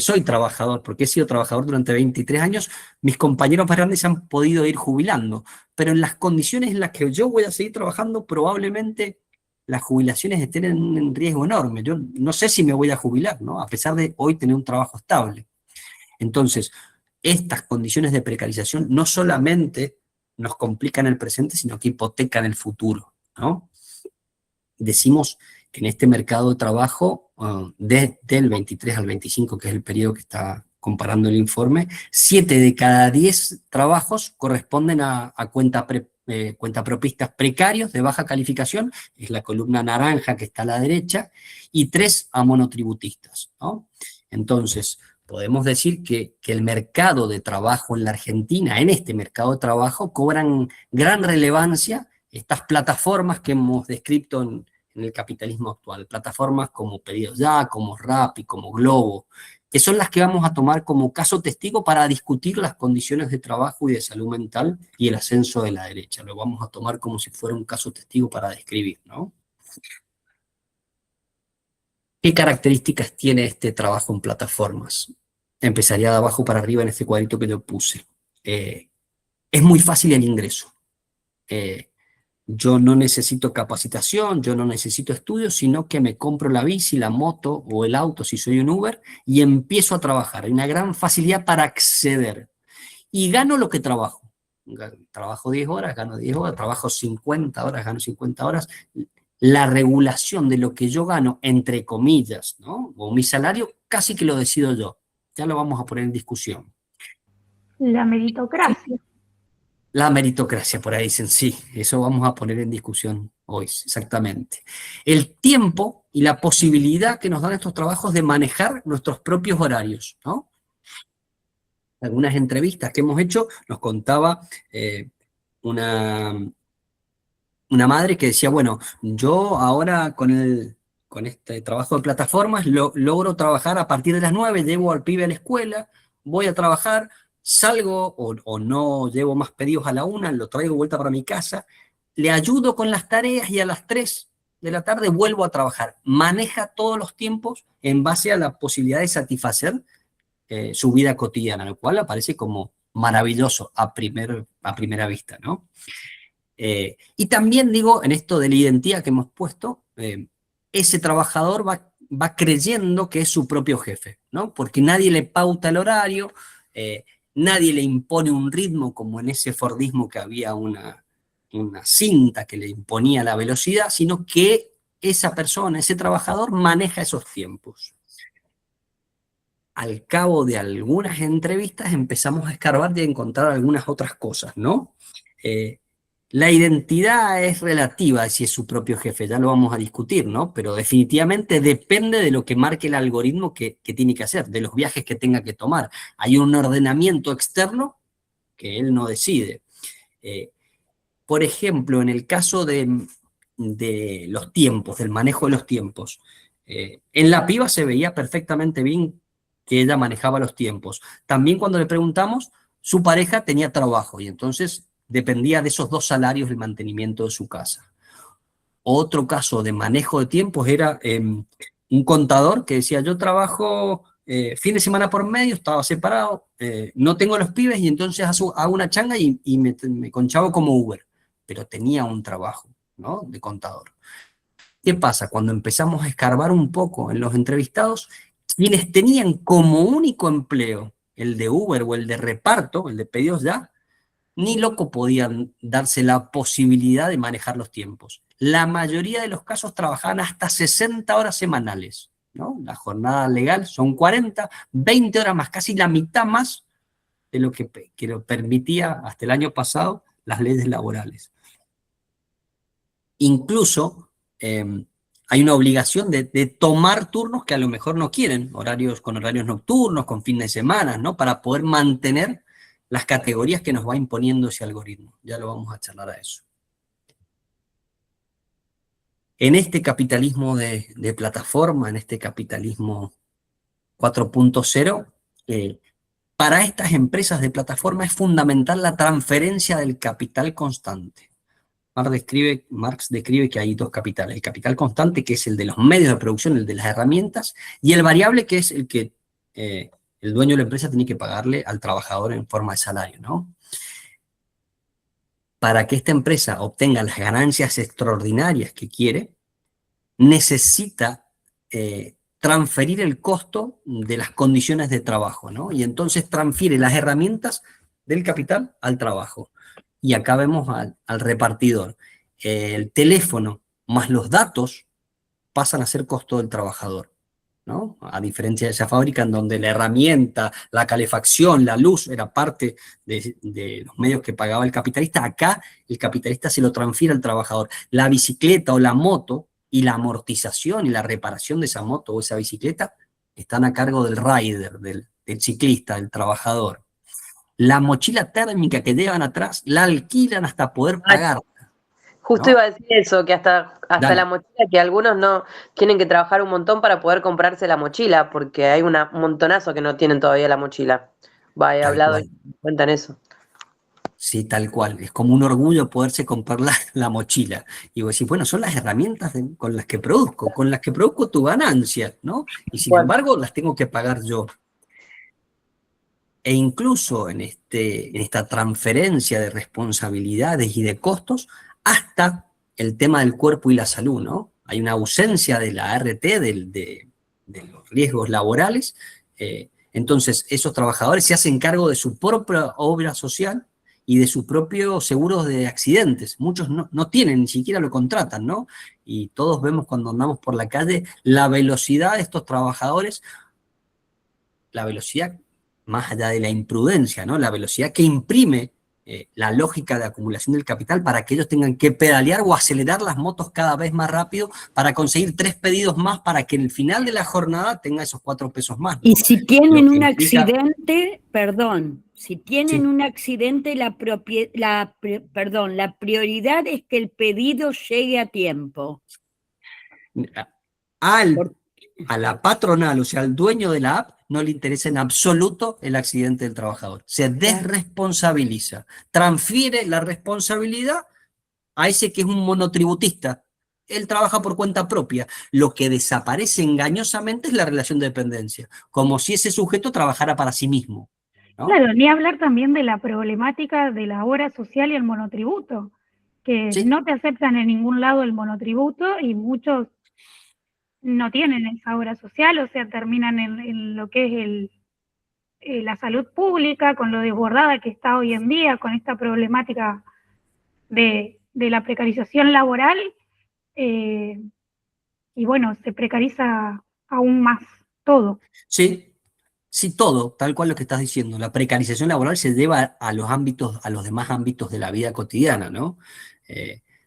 soy trabajador, porque he sido trabajador durante 23 años, mis compañeros más grandes se han podido ir jubilando. Pero en las condiciones en las que yo voy a seguir trabajando, probablemente las jubilaciones estén en un riesgo enorme. Yo no sé si me voy a jubilar, ¿no? A pesar de hoy tener un trabajo estable. Entonces, estas condiciones de precarización no solamente nos complican el presente, sino que hipotecan el futuro, ¿no? Decimos que en este mercado de trabajo, desde el 23 al 25, que es el periodo que está comparando el informe, 7 de cada 10 trabajos corresponden a cuentapropistas precarios de baja calificación, es la columna naranja que está a la derecha, y 3 a monotributistas, ¿no? Entonces, podemos decir que el mercado de trabajo en la Argentina, en este mercado de trabajo, cobran gran relevancia estas plataformas que hemos descrito en el capitalismo actual, plataformas como Pedidos Ya, como Rappi, como Globo, que son las que vamos a tomar como caso testigo para discutir las condiciones de trabajo y de salud mental y el ascenso de la derecha. Lo vamos a tomar como si fuera un caso testigo para describir, ¿no? ¿Qué características tiene este trabajo en plataformas? Empezaría de abajo para arriba en este cuadrito que yo puse. Es muy fácil el ingreso. Yo no necesito capacitación, yo no necesito estudios, sino que me compro la bici, la moto o el auto si soy un Uber y empiezo a trabajar. Hay una gran facilidad para acceder. Y gano lo que trabajo. Trabajo 10 horas, gano 10 horas, trabajo 50 horas, gano 50 horas. La regulación de lo que yo gano, entre comillas, ¿no? O mi salario, casi que lo decido yo. Ya lo vamos a poner en discusión. La meritocracia. La meritocracia, por ahí dicen, sí, eso vamos a poner en discusión hoy, exactamente. El tiempo y la posibilidad que nos dan estos trabajos de manejar nuestros propios horarios, ¿no? Algunas entrevistas que hemos hecho nos contaba una madre que decía, bueno, yo ahora con este trabajo de plataformas logro trabajar a partir de las 9, llevo al pibe a la escuela, voy a trabajar, salgo o no llevo más pedidos a la 1, lo traigo vuelta para mi casa, le ayudo con las tareas y a las 3 de la tarde vuelvo a trabajar. Maneja todos los tiempos en base a la posibilidad de satisfacer su vida cotidiana, lo cual aparece como maravilloso a primera vista, ¿no? Y también digo, en esto de la identidad que hemos puesto, ese trabajador va creyendo que es su propio jefe, ¿no? Porque nadie le pauta el horario, nadie le impone un ritmo, como en ese Fordismo que había una cinta que le imponía la velocidad, sino que esa persona, ese trabajador, maneja esos tiempos. Al cabo de algunas entrevistas empezamos a escarbar y a encontrar algunas otras cosas, ¿no? La identidad es relativa si es su propio jefe, ya lo vamos a discutir, ¿no? Pero definitivamente depende de lo que marque el algoritmo que tiene que hacer, de los viajes que tenga que tomar. Hay un ordenamiento externo que él no decide. Por ejemplo, en el caso de los tiempos, del manejo de los tiempos, en la piba se veía perfectamente bien que ella manejaba los tiempos. También cuando le preguntamos, su pareja tenía trabajo y entonces dependía de esos 2 salarios el mantenimiento de su casa. Otro caso de manejo de tiempos era un contador que decía, yo trabajo fin de semana por medio, estaba separado, no tengo los pibes y entonces hago una changa y me conchavo como Uber, pero tenía un trabajo, ¿no?, de contador. ¿Qué pasa? Cuando empezamos a escarbar un poco en los entrevistados, quienes tenían como único empleo el de Uber o el de reparto, el de pedidos ya, ni loco podían darse la posibilidad de manejar los tiempos. La mayoría de los casos trabajaban hasta 60 horas semanales, ¿no? La jornada legal son 40, 20 horas más, casi la mitad más de lo que lo permitía hasta el año pasado las leyes laborales. Incluso hay una obligación de tomar turnos que a lo mejor no quieren, con horarios nocturnos, con fines de semana, ¿no?, para poder mantener las categorías que nos va imponiendo ese algoritmo. Ya lo vamos a charlar a eso. En este capitalismo de plataforma, en este capitalismo 4.0, para estas empresas de plataforma es fundamental la transferencia del capital constante. Marx describe que hay 2 capitales. El capital constante, que es el de los medios de producción, el de las herramientas, y el variable, que es el que el dueño de la empresa tiene que pagarle al trabajador en forma de salario, ¿no? Para que esta empresa obtenga las ganancias extraordinarias que quiere, necesita transferir el costo de las condiciones de trabajo, ¿no? Y entonces transfiere las herramientas del capital al trabajo. Y acá vemos al repartidor. El teléfono más los datos pasan a ser costo del trabajador, ¿no? A diferencia de esa fábrica en donde la herramienta, la calefacción, la luz era parte de los medios que pagaba el capitalista, acá el capitalista se lo transfiere al trabajador. La bicicleta o la moto y la amortización y la reparación de esa moto o esa bicicleta están a cargo del rider, del ciclista, del trabajador. La mochila térmica que llevan atrás la alquilan hasta poder pagar. Justo ¿no? iba a decir eso, que hasta Dale. la mochila, que algunos no tienen que trabajar un montón para poder comprarse la mochila, porque hay un montonazo que no tienen todavía la mochila. He Tal hablado cual. y cuentan eso. Sí, tal cual. Es como un orgullo poderse comprar la mochila. Y vos decís, bueno, son las herramientas con las que produzco tu ganancia, ¿no? Y sin embargo, las tengo que pagar yo. E incluso en esta transferencia de responsabilidades y de costos, hasta el tema del cuerpo y la salud, ¿no? Hay una ausencia de la ART, de los riesgos laborales. Entonces, esos trabajadores se hacen cargo de su propia obra social y de sus propios seguros de accidentes. Muchos no tienen, ni siquiera lo contratan, ¿no? Y todos vemos cuando andamos por la calle la velocidad de estos trabajadores, la velocidad más allá de la imprudencia, ¿no? La velocidad que imprime la lógica de acumulación del capital para que ellos tengan que pedalear o acelerar las motos cada vez más rápido para conseguir 3 pedidos más para que en el final de la jornada tenga esos 4 pesos más, ¿no? Y si tienen Lo que un implica- accidente, perdón, si tienen Sí. un accidente, la prioridad es que el pedido llegue a tiempo. A la patronal, o sea, al dueño de la app, no le interesa en absoluto el accidente del trabajador. Se desresponsabiliza, transfiere la responsabilidad a ese que es un monotributista. Él trabaja por cuenta propia. Lo que desaparece engañosamente es la relación de dependencia, como si ese sujeto trabajara para sí mismo, ¿no? Claro, ni hablar también de la problemática de la obra social y el monotributo, que Sí. no te aceptan en ningún lado el monotributo y muchos no tienen esa obra social, o sea, terminan en lo que es la salud pública, con lo desbordada que está hoy en día, con esta problemática de la precarización laboral, y bueno, se precariza aún más todo. Sí, sí, todo, tal cual lo que estás diciendo. La precarización laboral se lleva a los demás ámbitos de la vida cotidiana, ¿no?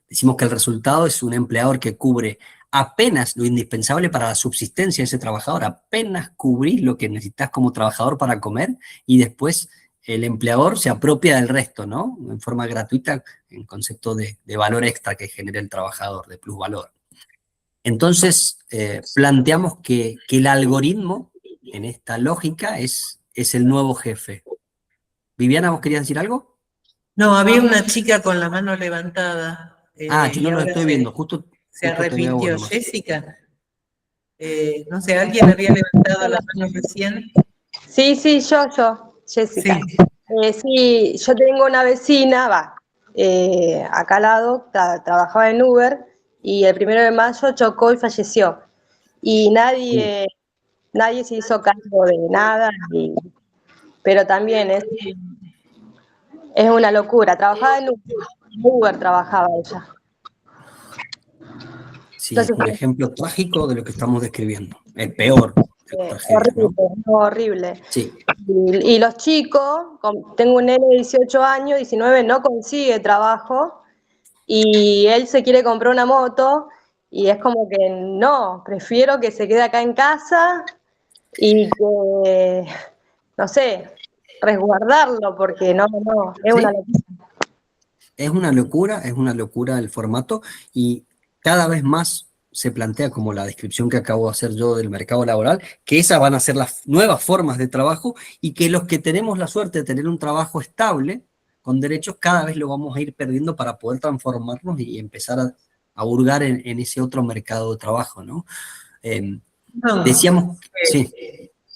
Decimos que el resultado es un empleador que cubre apenas lo indispensable para la subsistencia de ese trabajador, apenas cubrís lo que necesitas como trabajador para comer y después el empleador se apropia del resto, ¿no? En forma gratuita, en concepto de valor extra que genera el trabajador, de plusvalor. Entonces, planteamos que el algoritmo en esta lógica es el nuevo jefe. Viviana, ¿vos querías decir algo? No, había una chica con la mano levantada. Yo y no lo ahora estoy viendo, justo se te veo a vos arrepintió. nomás. Jessica, no sé, ¿alguien había levantado la mano recién? Sí, yo, Jessica. Sí. Sí, yo tengo una vecina, acá al lado, trabajaba en Uber, y el 1 de mayo chocó y falleció. Y nadie se hizo cargo de nada, pero también es una locura. Trabajaba en Uber, trabajaba ella. Sí, es Entonces, un ejemplo trágico de lo que estamos describiendo. El peor de la tragedia, ¿no? horrible. Sí. Y los chicos, tengo un nene de 18 años, 19, no consigue trabajo, y él se quiere comprar una moto, y es como que no, prefiero que se quede acá en casa y que, no sé, resguardarlo, porque no, es una Sí, locura. es una locura el formato y cada vez más se plantea como la descripción que acabo de hacer yo del mercado laboral, que esas van a ser las nuevas formas de trabajo y que los que tenemos la suerte de tener un trabajo estable, con derechos, cada vez lo vamos a ir perdiendo para poder transformarnos y empezar a hurgar en ese otro mercado de trabajo, ¿no? No, Decíamos, sí.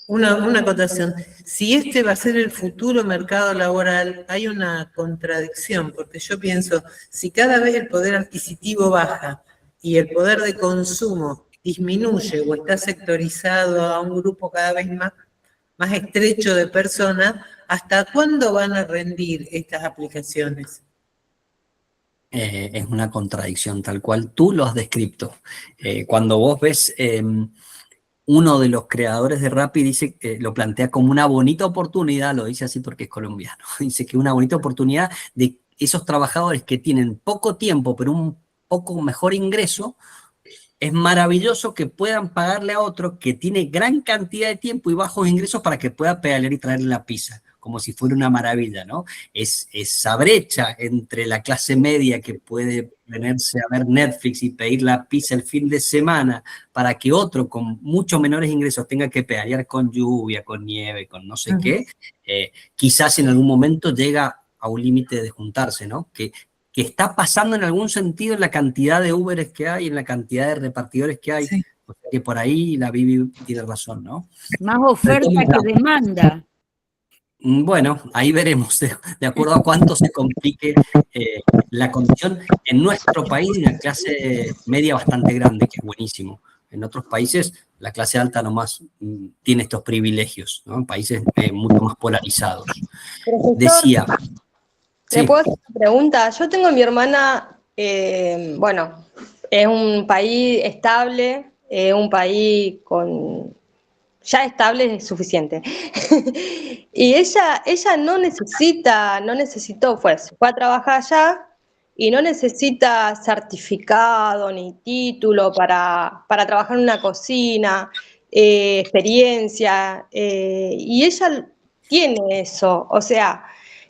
una acotación. Si este va a ser el futuro mercado laboral, hay una contradicción, porque yo pienso, si cada vez el poder adquisitivo baja y el poder de consumo disminuye o está sectorizado a un grupo cada vez más estrecho de personas, ¿hasta cuándo van a rendir estas aplicaciones? Es una contradicción, tal cual tú lo has descrito. Cuando vos ves, uno de los creadores de Rappi dice que lo plantea como una bonita oportunidad, lo dice así porque es colombiano, dice que una bonita oportunidad de esos trabajadores que tienen poco tiempo, pero un poco mejor ingreso, es maravilloso que puedan pagarle a otro que tiene gran cantidad de tiempo y bajos ingresos para que pueda pedalear y traerle la pizza, como si fuera una maravilla, ¿no? Es esa brecha entre la clase media que puede ponerse a ver Netflix y pedir la pizza el fin de semana para que otro con mucho menores ingresos tenga que pedalear con lluvia, con nieve, con no sé qué, quizás en algún momento llega a un límite de juntarse, ¿no? Que está pasando en algún sentido en la cantidad de Uberes que hay, en la cantidad de repartidores que hay. Sí. O sea que por ahí la Bibi tiene razón, ¿no? Más oferta que demanda. Bueno, ahí veremos, de acuerdo a cuánto se complique la condición. En nuestro país hay una clase media bastante grande, que es buenísimo. En otros países la clase alta nomás tiene estos privilegios, ¿no? En países mucho más polarizados. Profesor, Decía, ¿le sí, puedo hacer una pregunta? Yo tengo a mi hermana, bueno, es un país estable, un país ya estable es suficiente. Y ella no necesitó, fue a trabajar allá y no necesita certificado ni título para trabajar en una cocina, experiencia, y ella tiene eso. O sea,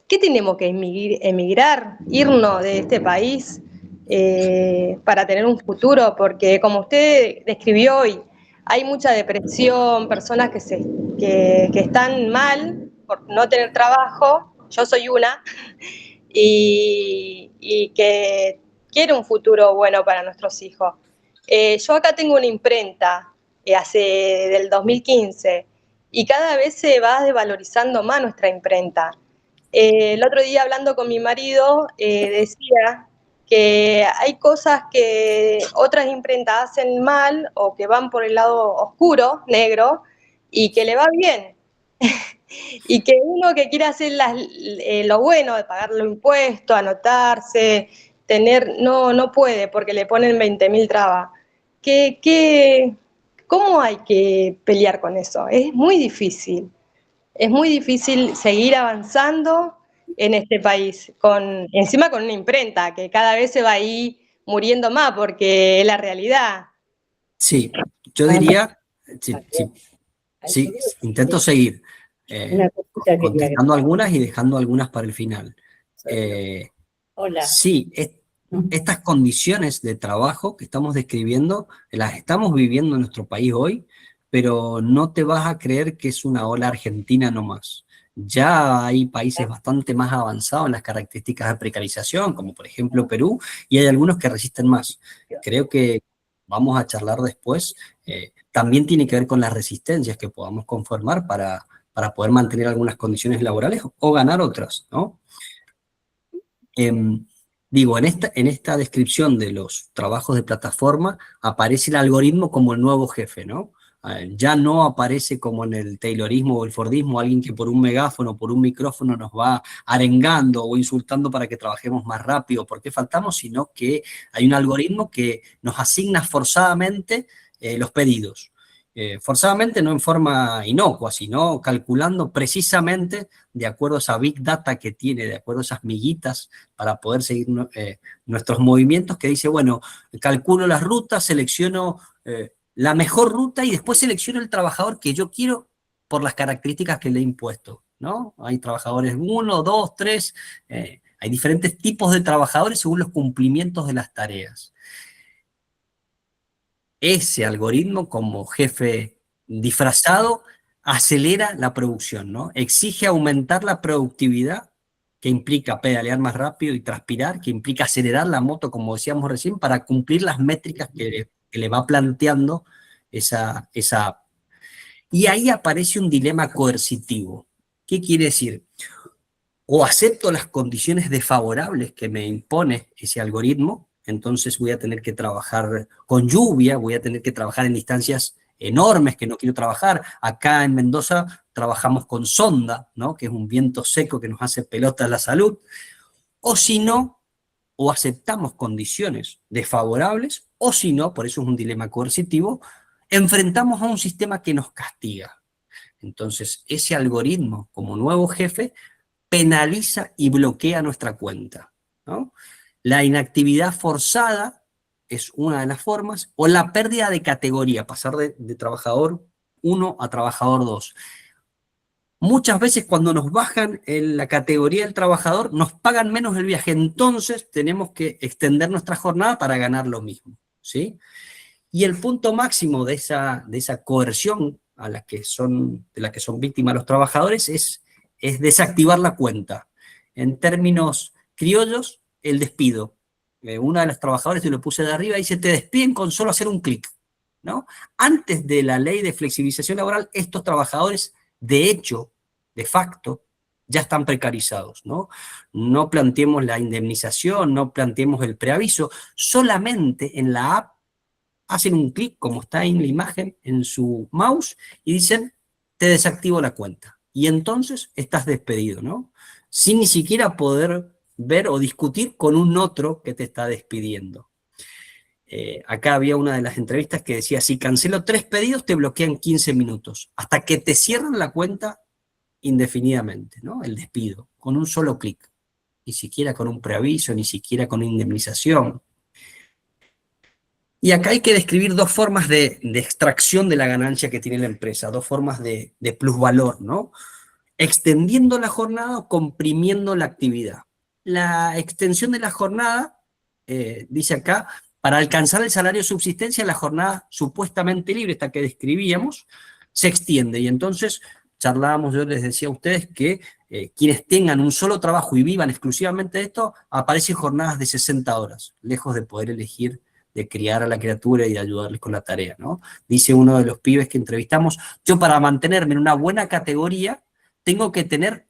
¿qué tenemos que emigrar, irnos de este país para tener un futuro? Porque como usted describió hoy, hay mucha depresión, personas que están mal por no tener trabajo, yo soy una, y que quiere un futuro bueno para nuestros hijos. Yo acá tengo una imprenta del 2015 y cada vez se va desvalorizando más nuestra imprenta. El otro día hablando con mi marido decía que hay cosas que otras imprentas hacen mal o que van por el lado oscuro, negro, y que le va bien. Y que uno que quiere hacer lo bueno, de pagar los impuestos, anotarse, no puede porque le ponen 20.000 trabas. ¿Cómo hay que pelear con eso? Es muy difícil. Es muy difícil seguir avanzando en este país, encima con una imprenta que cada vez se va a ir muriendo más porque es la realidad. sí, yo diría, sí, intento seguir Una cosita quería contestando agregar. algunas y dejando algunas para el final. Hola. Sí, estas condiciones de trabajo que estamos describiendo, las estamos viviendo en nuestro país hoy, pero no te vas a creer que es una ola argentina nomás. Ya hay países bastante más avanzados en las características de precarización, como por ejemplo Perú, y hay algunos que resisten más. Creo que vamos a charlar después. También tiene que ver con las resistencias que podamos conformar para poder mantener algunas condiciones laborales o ganar otras, ¿no? Digo, en esta descripción de los trabajos de plataforma aparece el algoritmo como el nuevo jefe, ¿no? Ya no aparece como en el Taylorismo o el Fordismo alguien que por un megáfono, por un micrófono nos va arengando o insultando para que trabajemos más rápido porque faltamos, sino que hay un algoritmo que nos asigna forzadamente los pedidos. Forzadamente no en forma inocua, sino calculando precisamente de acuerdo a esa big data que tiene, de acuerdo a esas miguitas para poder seguir nuestros movimientos, que dice, bueno, calculo las rutas, selecciono la mejor ruta y después selecciono el trabajador que yo quiero por las características que le he impuesto, ¿no? Hay trabajadores 1, 2, 3, hay diferentes tipos de trabajadores según los cumplimientos de las tareas. Ese algoritmo como jefe disfrazado acelera la producción, ¿no? Exige aumentar la productividad, que implica pedalear más rápido y transpirar, que implica acelerar la moto, como decíamos recién, para cumplir las métricas que le va planteando esa app. Y ahí aparece un dilema coercitivo. ¿Qué quiere decir? O acepto las condiciones desfavorables que me impone ese algoritmo, entonces voy a tener que trabajar con lluvia, voy a tener que trabajar en distancias enormes que no quiero trabajar. Acá en Mendoza trabajamos con sonda, ¿no? Que es un viento seco que nos hace pelota la salud. O si no, o aceptamos condiciones desfavorables, o si no, por eso es un dilema coercitivo, enfrentamos a un sistema que nos castiga. Entonces, ese algoritmo, como nuevo jefe, penaliza y bloquea nuestra cuenta, ¿no? La inactividad forzada es una de las formas, o la pérdida de categoría, pasar de trabajador 1 a trabajador 2. Muchas veces cuando nos bajan en la categoría del trabajador, nos pagan menos el viaje, entonces tenemos que extender nuestra jornada para ganar lo mismo, ¿sí? Y el punto máximo de esa coerción de la que son víctimas los trabajadores es desactivar la cuenta. En términos criollos, el despido. Una de los trabajadores, yo lo puse de arriba, dice, te despiden con solo hacer un clic, ¿no? Antes de la ley de flexibilización laboral, estos trabajadores, de hecho, de facto, ya están precarizados, ¿no? No planteemos la indemnización, no planteemos el preaviso, solamente en la app hacen un clic, como está en la imagen, en su mouse, y dicen, te desactivo la cuenta. Y entonces estás despedido, ¿no? Sin ni siquiera poder ver o discutir con un otro que te está despidiendo. Acá había una de las entrevistas que decía, si cancelo 3 pedidos, te bloquean 15 minutos, hasta que te cierran la cuenta indefinidamente, ¿no? El despido, con un solo clic. Ni siquiera con un preaviso, ni siquiera con indemnización. Y acá hay que describir dos formas de extracción de la ganancia que tiene la empresa, dos formas de plusvalor, ¿no? Extendiendo la jornada o comprimiendo la actividad. La extensión de la jornada, dice acá, para alcanzar el salario de subsistencia, la jornada supuestamente libre, esta que describíamos, se extiende. Y entonces charlábamos, yo les decía a ustedes que quienes tengan un solo trabajo y vivan exclusivamente de esto, aparecen jornadas de 60 horas, lejos de poder elegir de criar a la criatura y de ayudarles con la tarea, ¿no? Dice uno de los pibes que entrevistamos, yo para mantenerme en una buena categoría tengo que tener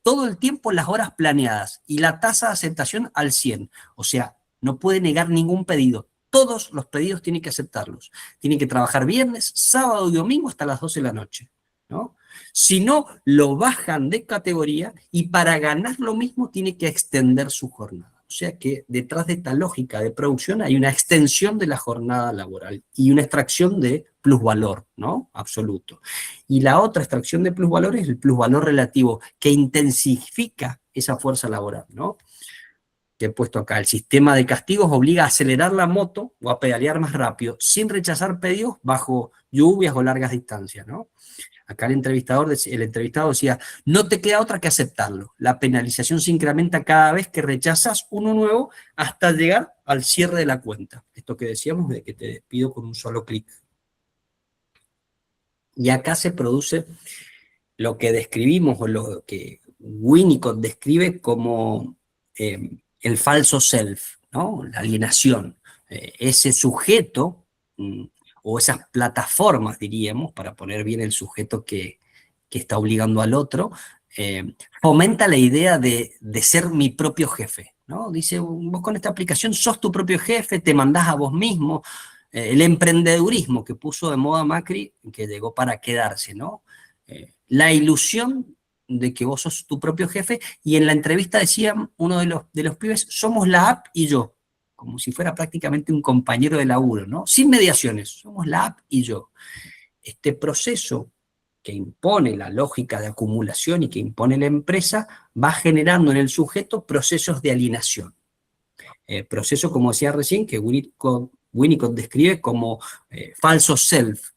todo el tiempo las horas planeadas y la tasa de aceptación al 100. O sea, no puede negar ningún pedido. Todos los pedidos tienen que aceptarlos. Tienen que trabajar viernes, sábado y domingo hasta las 12 de la noche, ¿no? Si no, lo bajan de categoría y para ganar lo mismo tiene que extender su jornada. O sea que detrás de esta lógica de producción hay una extensión de la jornada laboral y una extracción de plusvalor, ¿no? Absoluto. Y la otra extracción de plusvalor es el plusvalor relativo, que intensifica esa fuerza laboral, ¿no? Que he puesto acá. El sistema de castigos obliga a acelerar la moto o a pedalear más rápido, sin rechazar pedidos bajo lluvias o largas distancias, ¿no? Acá el entrevistado decía, no te queda otra que aceptarlo. La penalización se incrementa cada vez que rechazas uno nuevo hasta llegar al cierre de la cuenta. Esto que decíamos de que te despido con un solo clic. Y acá se produce lo que describimos o lo que Winnicott describe como el falso self, ¿no? La alienación. Ese sujeto, o esas plataformas, diríamos, para poner bien el sujeto que está obligando al otro, fomenta la idea de ser mi propio jefe, ¿no? Dice, vos con esta aplicación sos tu propio jefe, te mandás a vos mismo. El emprendedurismo que puso de moda Macri, que llegó para quedarse, ¿no? La ilusión de que vos sos tu propio jefe, y en la entrevista decía uno de los pibes, somos la app y yo, como si fuera prácticamente un compañero de laburo, ¿no? Sin mediaciones, somos la app y yo. Este proceso que impone la lógica de acumulación y que impone la empresa, va generando en el sujeto procesos de alienación. Proceso, como decía recién, que Winnicott describe como falso self.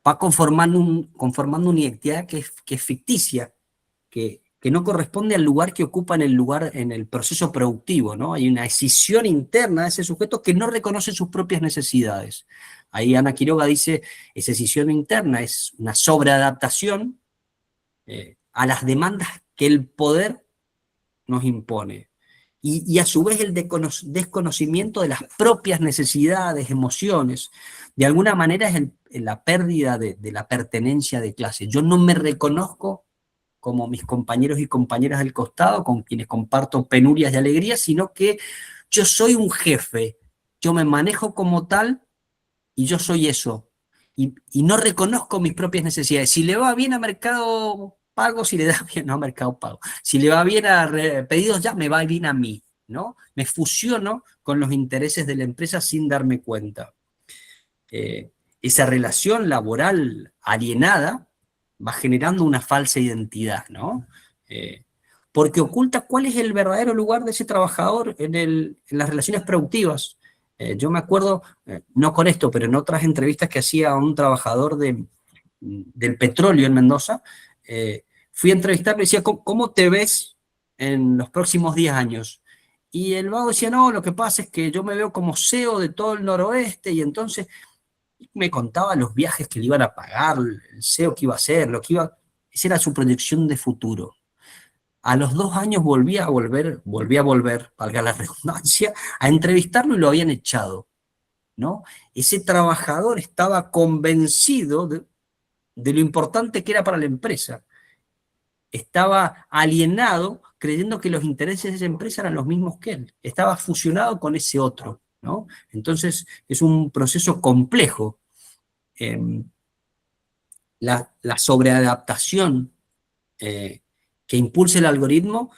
Va conformando una identidad que es ficticia, que no corresponde al lugar que ocupa en el proceso productivo, ¿no? Hay una escisión interna de ese sujeto que no reconoce sus propias necesidades. Ahí Ana Quiroga dice, esa escisión interna es una sobreadaptación a las demandas que el poder nos impone. Y a su vez el desconocimiento de las propias necesidades, emociones. De alguna manera es la pérdida de la pertenencia de clase. Yo no me reconozco como mis compañeros y compañeras del costado, con quienes comparto penurias y alegrías, sino que yo soy un jefe, yo me manejo como tal y yo soy eso. Y no reconozco mis propias necesidades. Si le va bien a Mercado Pago, si le da bien, no a Mercado Pago, si le va bien a Pedidos Ya, me va bien a mí, ¿no? Me fusiono con los intereses de la empresa sin darme cuenta. Esa relación laboral alienada va generando una falsa identidad, ¿no? Porque oculta cuál es el verdadero lugar de ese trabajador en las relaciones productivas. Yo me acuerdo, no con esto, pero en otras entrevistas que hacía a un trabajador del petróleo en Mendoza, fui a entrevistarlo y decía, ¿cómo te ves en los próximos 10 años? Y el vago decía, no, lo que pasa es que yo me veo como CEO de todo el noroeste, y entonces me contaba los viajes que le iban a pagar, el CEO que iba a hacer, esa era su proyección de futuro. A los 2 años volví a volver, valga la redundancia, a entrevistarlo y lo habían echado, ¿no? Ese trabajador estaba convencido de lo importante que era para la empresa. Estaba alienado creyendo que los intereses de esa empresa eran los mismos que él. Estaba fusionado con ese otro, ¿no? Entonces es un proceso complejo. La sobreadaptación que impulsa el algoritmo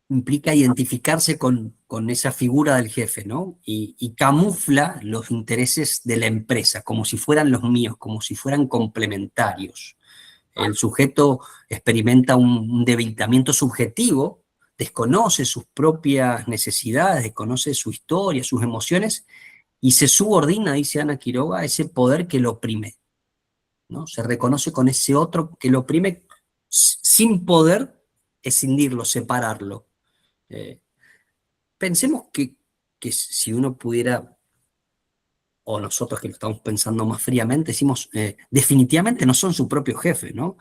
implica identificarse con esa figura del jefe, ¿no? Y camufla los intereses de la empresa, como si fueran los míos, como si fueran complementarios. El sujeto experimenta un debilitamiento subjetivo, desconoce sus propias necesidades, desconoce su historia, sus emociones, y se subordina, dice Ana Quiroga, a ese poder que lo oprime, ¿no? Se reconoce con ese otro que lo oprime sin poder escindirlo, separarlo. Pensemos que si uno pudiera, o nosotros que lo estamos pensando más fríamente, decimos, definitivamente no son su propio jefe, ¿no?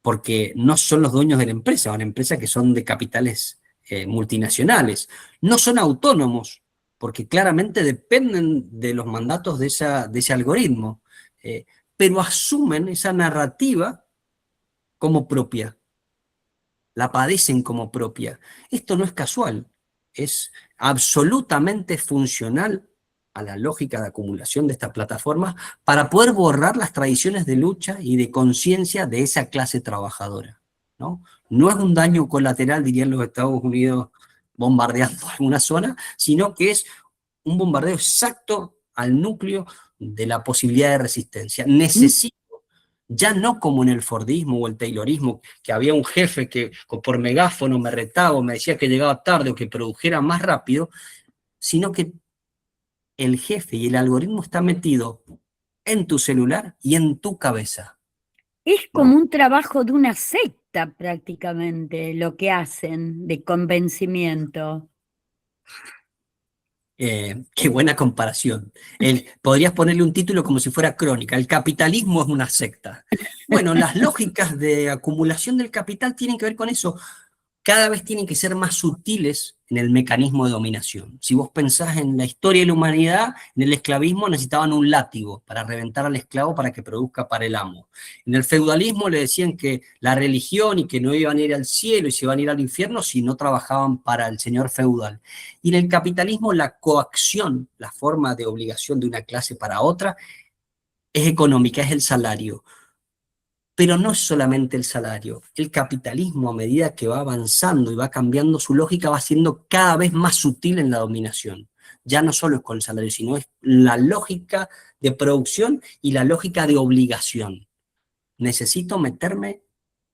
Porque no son los dueños de la empresa, una empresa que son de capitales multinacionales. No son autónomos, porque claramente dependen de los mandatos de ese algoritmo, pero asumen esa narrativa como propia, la padecen como propia. Esto no es casual, es absolutamente funcional a la lógica de acumulación de estas plataformas para poder borrar las tradiciones de lucha y de conciencia de esa clase trabajadora, ¿no? No es un daño colateral, dirían los Estados Unidos, bombardeando alguna zona, sino que es un bombardeo exacto al núcleo de la posibilidad de resistencia. Necesito, ya no como en el Fordismo o el Taylorismo, que había un jefe que por megáfono me retaba o me decía que llegaba tarde o que produjera más rápido, sino que el jefe y el algoritmo está metido en tu celular y en tu cabeza. Es como un trabajo de una secta prácticamente lo que hacen de convencimiento. Qué buena comparación. Podrías ponerle un título como si fuera crónica. El capitalismo es una secta. Bueno, las lógicas de acumulación del capital tienen que ver con eso. Cada vez tienen que ser más sutiles en el mecanismo de dominación. Si vos pensás en la historia de la humanidad, en el esclavismo necesitaban un látigo para reventar al esclavo para que produzca para el amo. En el feudalismo le decían que la religión y que no iban a ir al cielo y se iban a ir al infierno si no trabajaban para el señor feudal. Y en el capitalismo la coacción, la forma de obligación de una clase para otra, es económica, es el salario. Pero no es solamente el salario. El capitalismo, a medida que va avanzando y va cambiando su lógica, va siendo cada vez más sutil en la dominación. Ya no solo es con el salario, sino es la lógica de producción y la lógica de obligación. Necesito meterme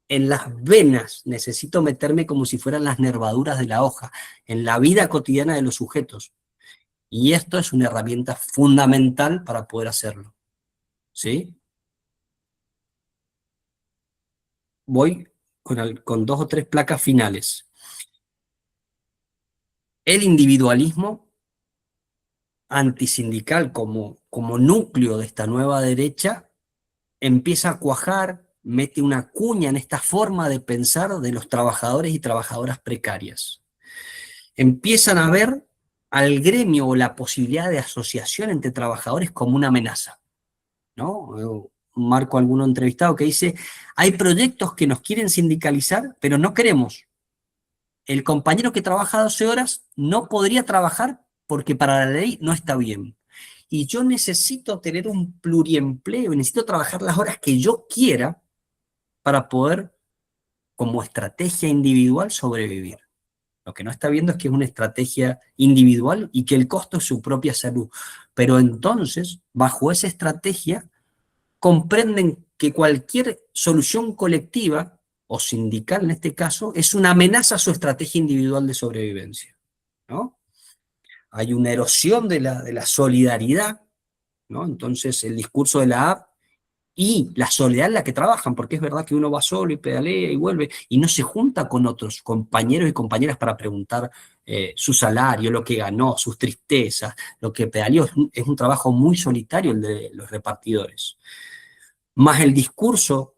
en las venas, necesito meterme como si fueran las nervaduras de la hoja, en la vida cotidiana de los sujetos. Y esto es una herramienta fundamental para poder hacerlo. ¿Sí? Voy con 2 o 3 placas finales. El individualismo antisindical como núcleo de esta nueva derecha empieza a cuajar, mete una cuña en esta forma de pensar de los trabajadores y trabajadoras precarias. Empiezan a ver al gremio o la posibilidad de asociación entre trabajadores como una amenaza, ¿no? Marco alguno entrevistado que dice, hay proyectos que nos quieren sindicalizar, pero no queremos. El compañero que trabaja 12 horas no podría trabajar porque para la ley no está bien. Y yo necesito tener un pluriempleo, necesito trabajar las horas que yo quiera para poder, como estrategia individual, sobrevivir. Lo que no está viendo es que es una estrategia individual y que el costo es su propia salud. Pero entonces, bajo esa estrategia, comprenden que cualquier solución colectiva, o sindical en este caso, es una amenaza a su estrategia individual de sobrevivencia, ¿no? Hay una erosión de la solidaridad, ¿no? Entonces el discurso de la app y la soledad en la que trabajan, porque es verdad que uno va solo y pedalea y vuelve, y no se junta con otros compañeros y compañeras para preguntar su salario, lo que ganó, sus tristezas, lo que pedaleó. Es un trabajo muy solitario el de los repartidores. Más el discurso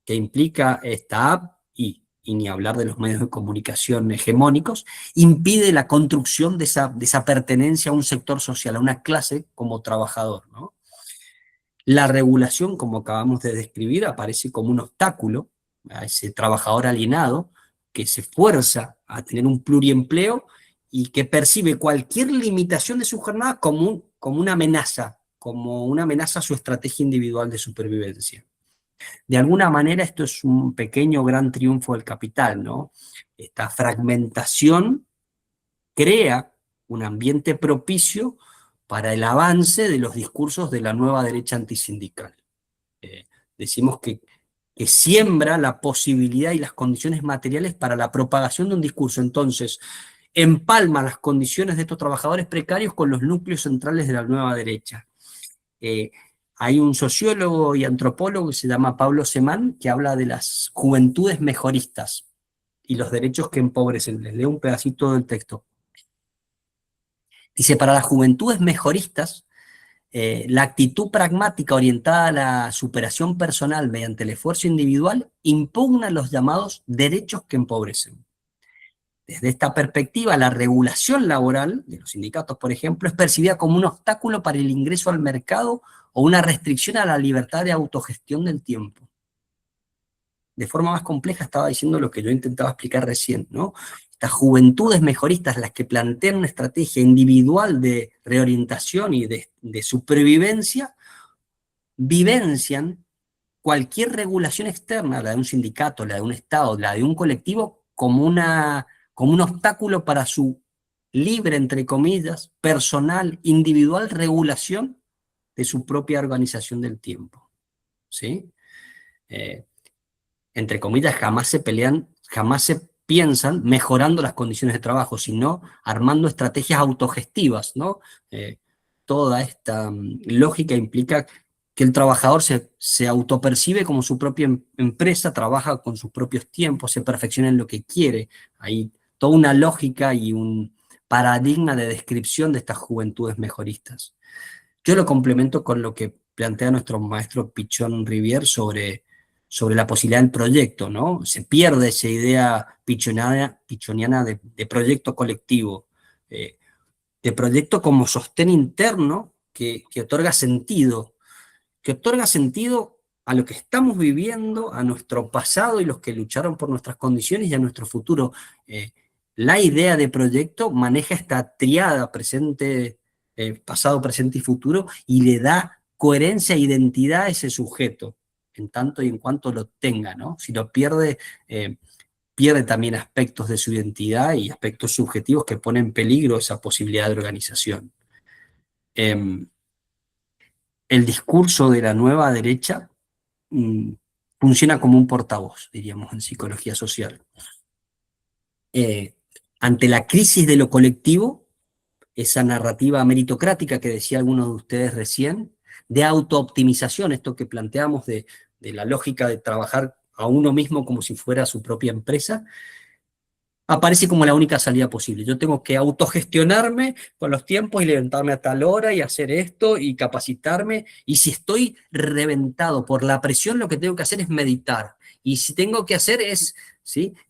que implica esta app, y ni hablar de los medios de comunicación hegemónicos, impide la construcción de esa pertenencia a un sector social, a una clase como trabajador, ¿no? La regulación, como acabamos de describir, aparece como un obstáculo a ese trabajador alienado que se fuerza a tener un pluriempleo y que percibe cualquier limitación de su jornada como una amenaza a su estrategia individual de supervivencia. De alguna manera esto es un pequeño gran triunfo del capital, ¿no? Esta fragmentación crea un ambiente propicio para el avance de los discursos de la nueva derecha antisindical. Decimos que siembra la posibilidad y las condiciones materiales para la propagación de un discurso. Entonces, empalma las condiciones de estos trabajadores precarios con los núcleos centrales de la nueva derecha. Hay un sociólogo y antropólogo que se llama Pablo Semán, que habla de las juventudes mejoristas y los derechos que empobrecen. Les leo un pedacito del texto. Dice, para las juventudes mejoristas, la actitud pragmática orientada a la superación personal mediante el esfuerzo individual impugna los llamados derechos que empobrecen. Desde esta perspectiva, la regulación laboral de los sindicatos, por ejemplo, es percibida como un obstáculo para el ingreso al mercado o una restricción a la libertad de autogestión del tiempo. De forma más compleja estaba diciendo lo que yo intentaba explicar recién, ¿no? Estas juventudes mejoristas, las que plantean una estrategia individual de reorientación y de supervivencia, vivencian cualquier regulación externa, la de un sindicato, la de un Estado, la de un colectivo, como un obstáculo para su libre, entre comillas, personal, individual regulación de su propia organización del tiempo. ¿Sí? Entre comillas, jamás se pelean, jamás se piensan mejorando las condiciones de trabajo, sino armando estrategias autogestivas, ¿no? Toda esta lógica implica que el trabajador se autopercibe como su propia empresa, trabaja con sus propios tiempos, se perfecciona en lo que quiere. Hay toda una lógica y paradigma de descripción de estas juventudes mejoristas. Yo lo complemento con lo que plantea nuestro maestro Pichón Rivière sobre la posibilidad del proyecto, ¿no? Se pierde esa idea pichoniana de proyecto colectivo, de proyecto como sostén interno que otorga sentido a lo que estamos viviendo, a nuestro pasado y los que lucharon por nuestras condiciones y a nuestro futuro. La idea de proyecto maneja esta triada pasado, presente y futuro, y le da coherencia e identidad a ese sujeto, en tanto y en cuanto lo tenga, ¿no? Si lo pierde, pierde también aspectos de su identidad y aspectos subjetivos que ponen en peligro esa posibilidad de organización. El discurso de la nueva derecha funciona como un portavoz, diríamos, en psicología social. Ante la crisis de lo colectivo, esa narrativa meritocrática que decía alguno de ustedes recién, de autooptimización, esto que planteamos de la lógica de trabajar a uno mismo como si fuera su propia empresa, aparece como la única salida posible. Yo tengo que autogestionarme con los tiempos y levantarme a tal hora y hacer esto y capacitarme. Y si estoy reventado por la presión, lo que tengo que hacer es meditar. Y si tengo que hacer es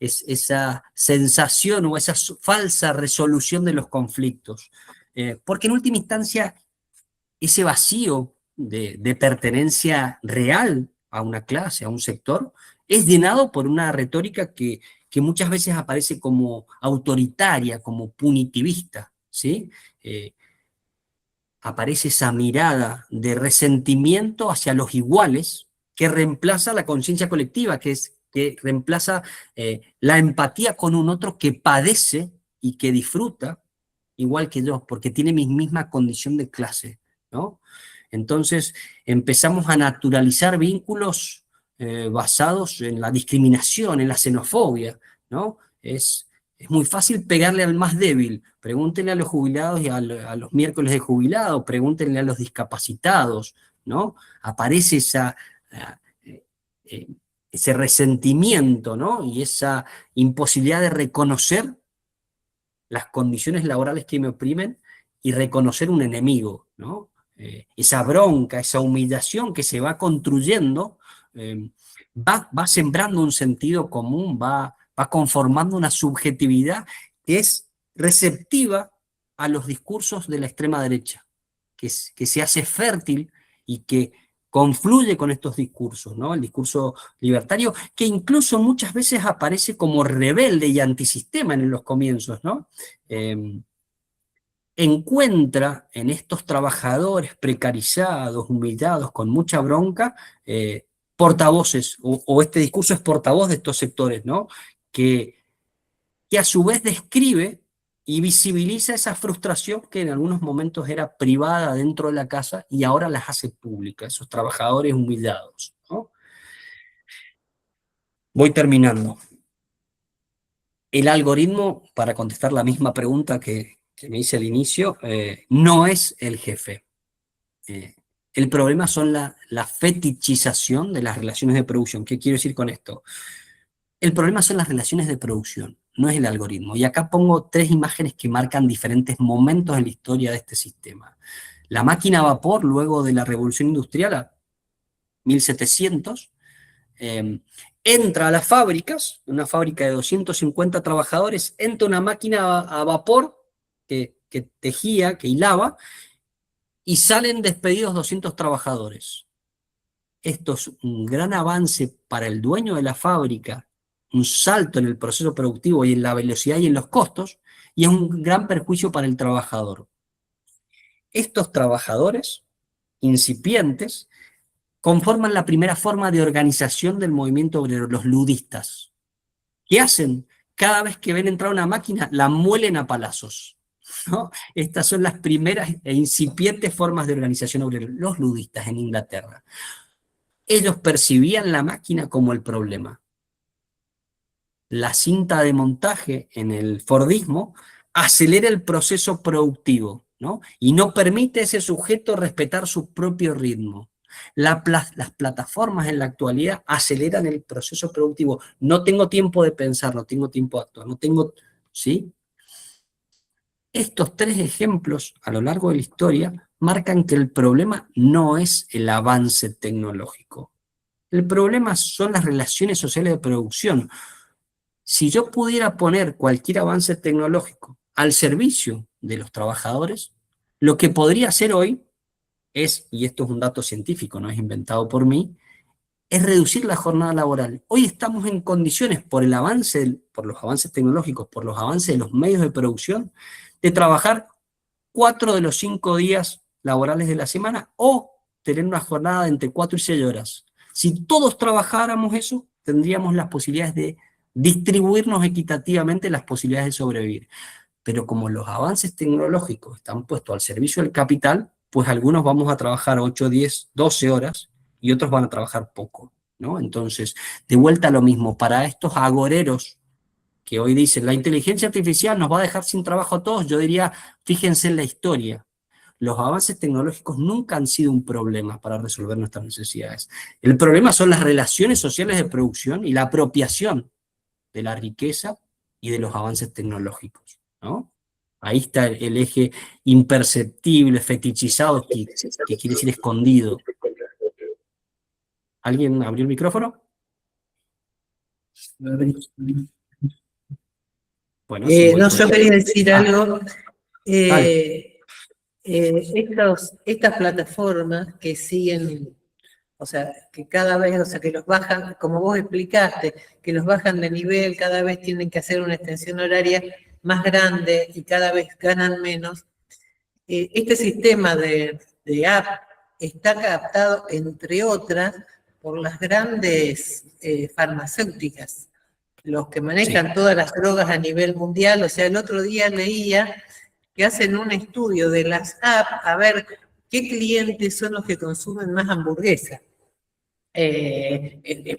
esa sensación o esa falsa resolución de los conflictos. Porque en última instancia, ese vacío de pertenencia real a una clase, a un sector, es llenado por una retórica que muchas veces aparece como autoritaria, como punitivista, ¿sí? Aparece esa mirada de resentimiento hacia los iguales que reemplaza la conciencia colectiva, que reemplaza la empatía con un otro que padece y que disfruta igual que yo, porque tiene mi misma condición de clase, ¿no? Entonces empezamos a naturalizar vínculos basados en la discriminación, en la xenofobia, ¿no? Es muy fácil pegarle al más débil. Pregúntenle a los jubilados y a los miércoles de jubilado, pregúntenle a los discapacitados, ¿no? Aparece ese resentimiento, ¿no? Y esa imposibilidad de reconocer las condiciones laborales que me oprimen y reconocer un enemigo, ¿no? Esa bronca, esa humillación que se va construyendo, va sembrando un sentido común, va conformando una subjetividad que es receptiva a los discursos de la extrema derecha, que se hace fértil y que confluye con estos discursos, ¿no? El discurso libertario, que incluso muchas veces aparece como rebelde y antisistema en los comienzos, ¿no? Encuentra en estos trabajadores precarizados, humillados, con mucha bronca, portavoces, o este discurso es portavoz de estos sectores, ¿no? Que a su vez describe y visibiliza esa frustración que en algunos momentos era privada dentro de la casa y ahora las hace públicas, esos trabajadores humillados, ¿no? Voy terminando. El algoritmo, para contestar la misma pregunta que me hice al inicio, no es el jefe. El problema son la fetichización de las relaciones de producción. ¿Qué quiero decir con esto? El problema son las relaciones de producción, no es el algoritmo. Y acá pongo 3 imágenes que marcan diferentes momentos en la historia de este sistema. La máquina a vapor, luego de la revolución industrial, a 1700, entra a las fábricas, una fábrica de 250 trabajadores, entra una máquina a vapor que tejía, que hilaba, y salen despedidos 200 trabajadores. Esto es un gran avance para el dueño de la fábrica, un salto en el proceso productivo y en la velocidad y en los costos, y es un gran perjuicio para el trabajador. Estos trabajadores incipientes conforman la primera forma de organización del movimiento obrero, los ludistas. ¿Qué hacen? Cada vez que ven entrar una máquina, la muelen a palazos, ¿no? Estas son las primeras e incipientes formas de organización obrera, los ludistas en Inglaterra. Ellos percibían la máquina como el problema. La cinta de montaje en el fordismo acelera el proceso productivo, ¿no? Y no permite a ese sujeto respetar su propio ritmo. Las plataformas en la actualidad aceleran el proceso productivo. No tengo tiempo de pensar, no tengo tiempo de actuar, no tengo, ¿sí? Estos 3 ejemplos a lo largo de la historia marcan que el problema no es el avance tecnológico. El problema son las relaciones sociales de producción. Si yo pudiera poner cualquier avance tecnológico al servicio de los trabajadores, lo que podría hacer hoy es, y esto es un dato científico, no es inventado por mí, es reducir la jornada laboral. Hoy estamos en condiciones, por los avances tecnológicos, por los avances de los medios de producción, de trabajar 4 de los 5 días laborales de la semana o tener una jornada de entre 4 y 6 horas. Si todos trabajáramos eso, tendríamos las posibilidades de distribuirnos equitativamente las posibilidades de sobrevivir. Pero como los avances tecnológicos están puestos al servicio del capital, pues algunos vamos a trabajar 8, 10, 12 horas y otros van a trabajar poco, ¿no? Entonces, de vuelta a lo mismo, para estos agoreros que hoy dicen, la inteligencia artificial nos va a dejar sin trabajo a todos, yo diría, fíjense en la historia. Los avances tecnológicos nunca han sido un problema para resolver nuestras necesidades. El problema son las relaciones sociales de producción y la apropiación de la riqueza y de los avances tecnológicos, ¿no? Ahí está el eje imperceptible, fetichizado, que quiere decir escondido. ¿Alguien abrió el micrófono? Bueno, sí, No, yo quería decir algo. Dale. Estas plataformas que siguen, o sea, que cada vez, o sea, que los bajan, como vos explicaste, que los bajan de nivel, cada vez tienen que hacer una extensión horaria más grande y cada vez ganan menos. Este sistema de app está captado, entre otras, por las grandes farmacéuticas, los que manejan todas las drogas a nivel mundial. O sea, el otro día leía que hacen un estudio de las apps a ver qué clientes son los que consumen más hamburguesas.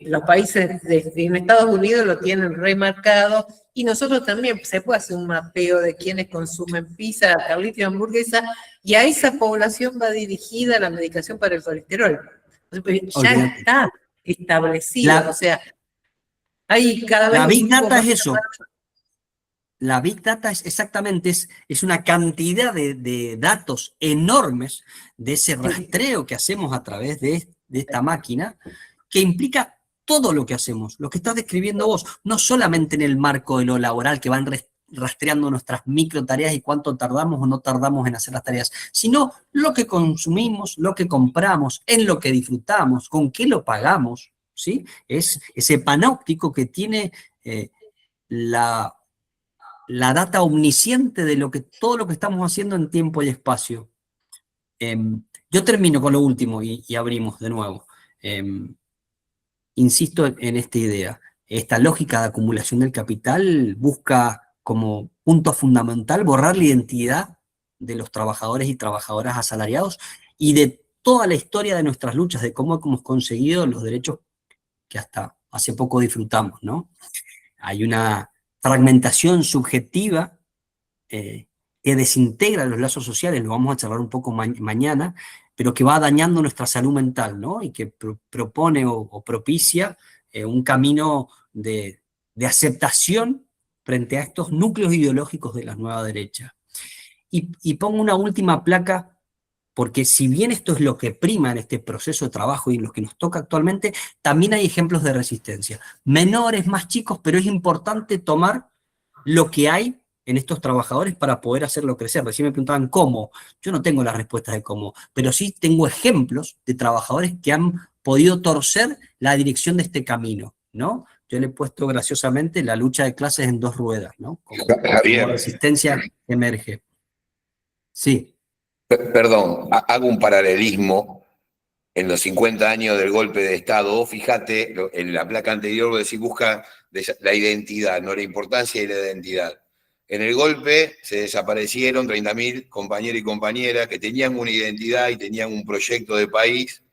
Los países en Estados Unidos lo tienen remarcado, y nosotros también se puede hacer un mapeo de quienes consumen pizza, carlito y hamburguesa, y a esa población va dirigida la medicación para el colesterol. Ya está establecido, o sea, hay cada vez... La Big Data es eso. La Big Data es exactamente, es una cantidad de datos enormes de ese rastreo que hacemos a través de esta máquina, que implica todo lo que hacemos, lo que estás describiendo vos, no solamente en el marco de lo laboral, que van rastreando nuestras micro tareas y cuánto tardamos o no tardamos en hacer las tareas, sino lo que consumimos, lo que compramos, en lo que disfrutamos, con qué lo pagamos, ¿sí? Es ese panóptico que tiene la data omnisciente de todo lo que estamos haciendo en tiempo y espacio. Yo termino con lo último y abrimos de nuevo. Insisto en esta idea. Esta lógica de acumulación del capital busca como punto fundamental borrar la identidad de los trabajadores y trabajadoras asalariados y de toda la historia de nuestras luchas, de cómo hemos conseguido los derechos que hasta hace poco disfrutamos, ¿no? Hay una fragmentación subjetiva que desintegra los lazos sociales, lo vamos a charlar un poco mañana, pero que va dañando nuestra salud mental, ¿no? Y que propone o propicia un camino de aceptación frente a estos núcleos ideológicos de la nueva derecha. Y pongo una última placa, porque si bien esto es lo que prima en este proceso de trabajo y en lo que nos toca actualmente, también hay ejemplos de resistencia. Menores, más chicos, pero es importante tomar lo que hay en estos trabajadores para poder hacerlo crecer. Recién me preguntaban cómo. Yo no tengo las respuestas de cómo, pero sí tengo ejemplos de trabajadores que han podido torcer la dirección de este camino, ¿no? Yo le he puesto graciosamente la lucha de clases en 2 ruedas, ¿no? Como resistencia que emerge. Sí. Perdón, hago un paralelismo. En los 50 años del golpe de Estado, fíjate, en la placa anterior vos decís, busca la identidad, no la importancia y la identidad. En el golpe se desaparecieron 30.000 compañeros y compañeras que tenían una identidad y tenían un proyecto de país,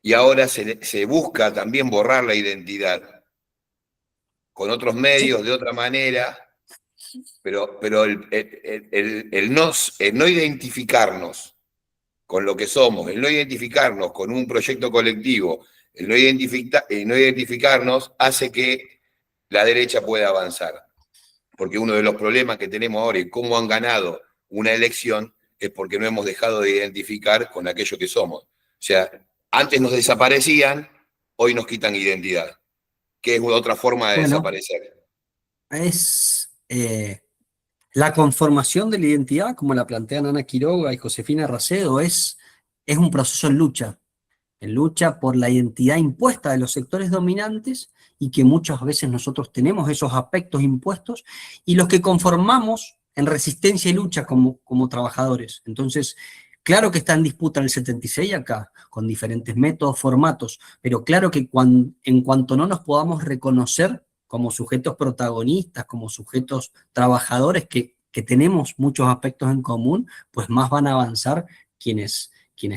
y ahora se busca también borrar la identidad con otros medios, de otra manera, pero el no identificarnos con lo que somos, el no identificarnos con un proyecto colectivo, el no identificarnos hace que la derecha pueda avanzar. porque uno de los problemas que tenemos ahora y cómo han ganado una elección es porque no hemos dejado de identificar con aquello que somos. O sea, antes nos desaparecían, hoy nos quitan identidad, que es otra forma de Bueno, desaparecer. es la conformación de la identidad, como la plantean Ana Quiroga y Josefina Racedo, es un proceso en lucha por la identidad impuesta de los sectores dominantes y que muchas veces nosotros tenemos esos aspectos impuestos y los que conformamos en resistencia y lucha como trabajadores. Entonces, claro que está en disputa el 76 acá, con diferentes métodos, formatos, pero claro que en cuanto no nos podamos reconocer como sujetos protagonistas, como sujetos trabajadores que tenemos muchos aspectos en común, pues más van a avanzar quienes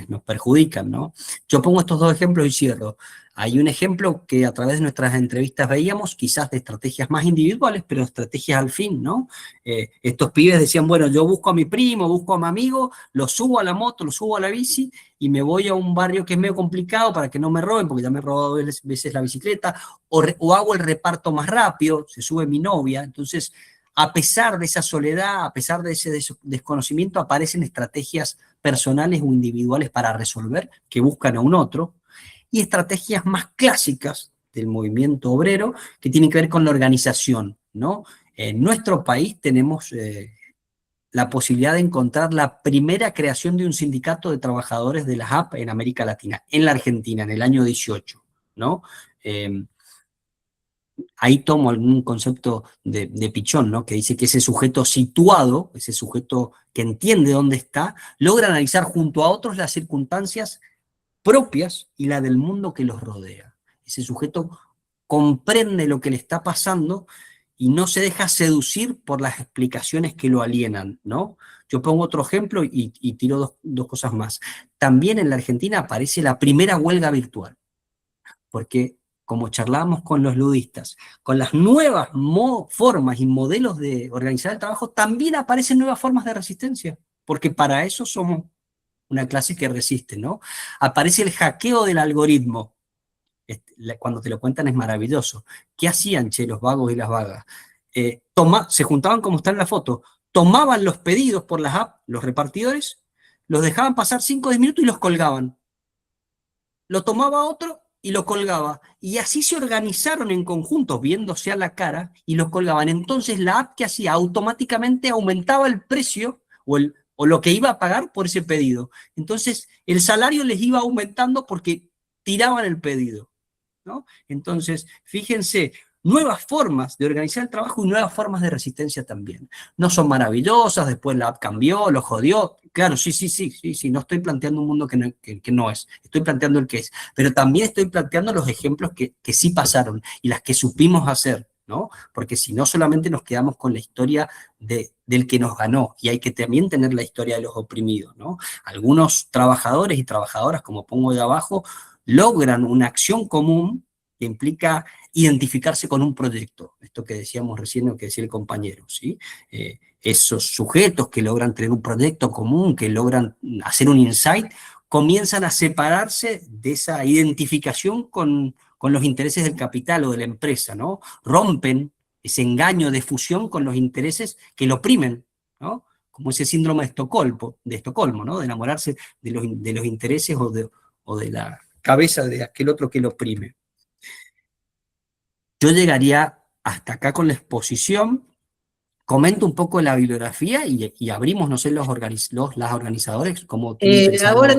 nos perjudican, ¿no? Yo pongo estos dos ejemplos y cierro. Hay un ejemplo que a través de nuestras entrevistas veíamos, quizás de estrategias más individuales, pero estrategias al fin, ¿no? Estos pibes decían, bueno, yo busco a mi primo, busco a mi amigo, lo subo a la moto, lo subo a la bici y me voy a un barrio que es medio complicado para que no me roben, porque ya me he robado veces la bicicleta, o hago el reparto más rápido, se sube mi novia. Entonces, a pesar de esa soledad, a pesar de ese desconocimiento, aparecen estrategias personales o individuales para resolver que buscan a un otro, y estrategias más clásicas del movimiento obrero que tienen que ver con la organización, ¿no? En nuestro país tenemos la posibilidad de encontrar la primera creación de un sindicato de trabajadores de las AP en América Latina, en la Argentina, en el año 18, ¿no? Ahí tomo algún concepto de Pichón, ¿no? Que dice que ese sujeto situado, ese sujeto que entiende dónde está, logra analizar junto a otros las circunstancias propias y la del mundo que los rodea. Ese sujeto comprende lo que le está pasando y no se deja seducir por las explicaciones que lo alienan, ¿no? Yo pongo otro ejemplo y tiro dos cosas más. También en la Argentina aparece la primera huelga virtual, porque como charlábamos con los ludistas, con las nuevas formas y modelos de organizar el trabajo, también aparecen nuevas formas de resistencia, porque para eso somos una clase que resiste, ¿no? Aparece el hackeo del algoritmo. Cuando te lo cuentan es maravilloso. ¿Qué hacían, che, los vagos y las vagas? Se juntaban como está en la foto, tomaban los pedidos por las apps, los repartidores, los dejaban pasar 5 o 10 minutos y los colgaban. Lo tomaba otro y lo colgaba. Y así se organizaron en conjunto, viéndose a la cara, y los colgaban. Entonces la app que hacía automáticamente aumentaba el precio o lo que iba a pagar por ese pedido. Entonces el salario les iba aumentando porque tiraban el pedido, ¿no? Entonces, fíjense, nuevas formas de organizar el trabajo y nuevas formas de resistencia también. No son maravillosas, después la app cambió, lo jodió. Claro, sí, no estoy planteando un mundo que no es, estoy planteando el que es, pero también estoy planteando los ejemplos que sí pasaron y las que supimos hacer, ¿no? Porque si no, solamente nos quedamos con la historia del que nos ganó, y hay que también tener la historia de los oprimidos, ¿no? Algunos trabajadores y trabajadoras, como pongo de abajo, logran una acción común que implica identificarse con un proyecto, esto que decíamos recién, lo que decía el compañero, ¿sí? Esos sujetos que logran tener un proyecto común, que logran hacer un insight, comienzan a separarse de esa identificación con los intereses del capital o de la empresa, ¿no? Rompen ese engaño de fusión con los intereses que lo oprimen, ¿no? Como ese síndrome de Estocolmo, ¿no? De enamorarse de los intereses o de la cabeza de aquel otro que lo oprime. Yo llegaría hasta acá con la exposición, comento un poco de la bibliografía y abrimos, no sé, las organizadores, como ahora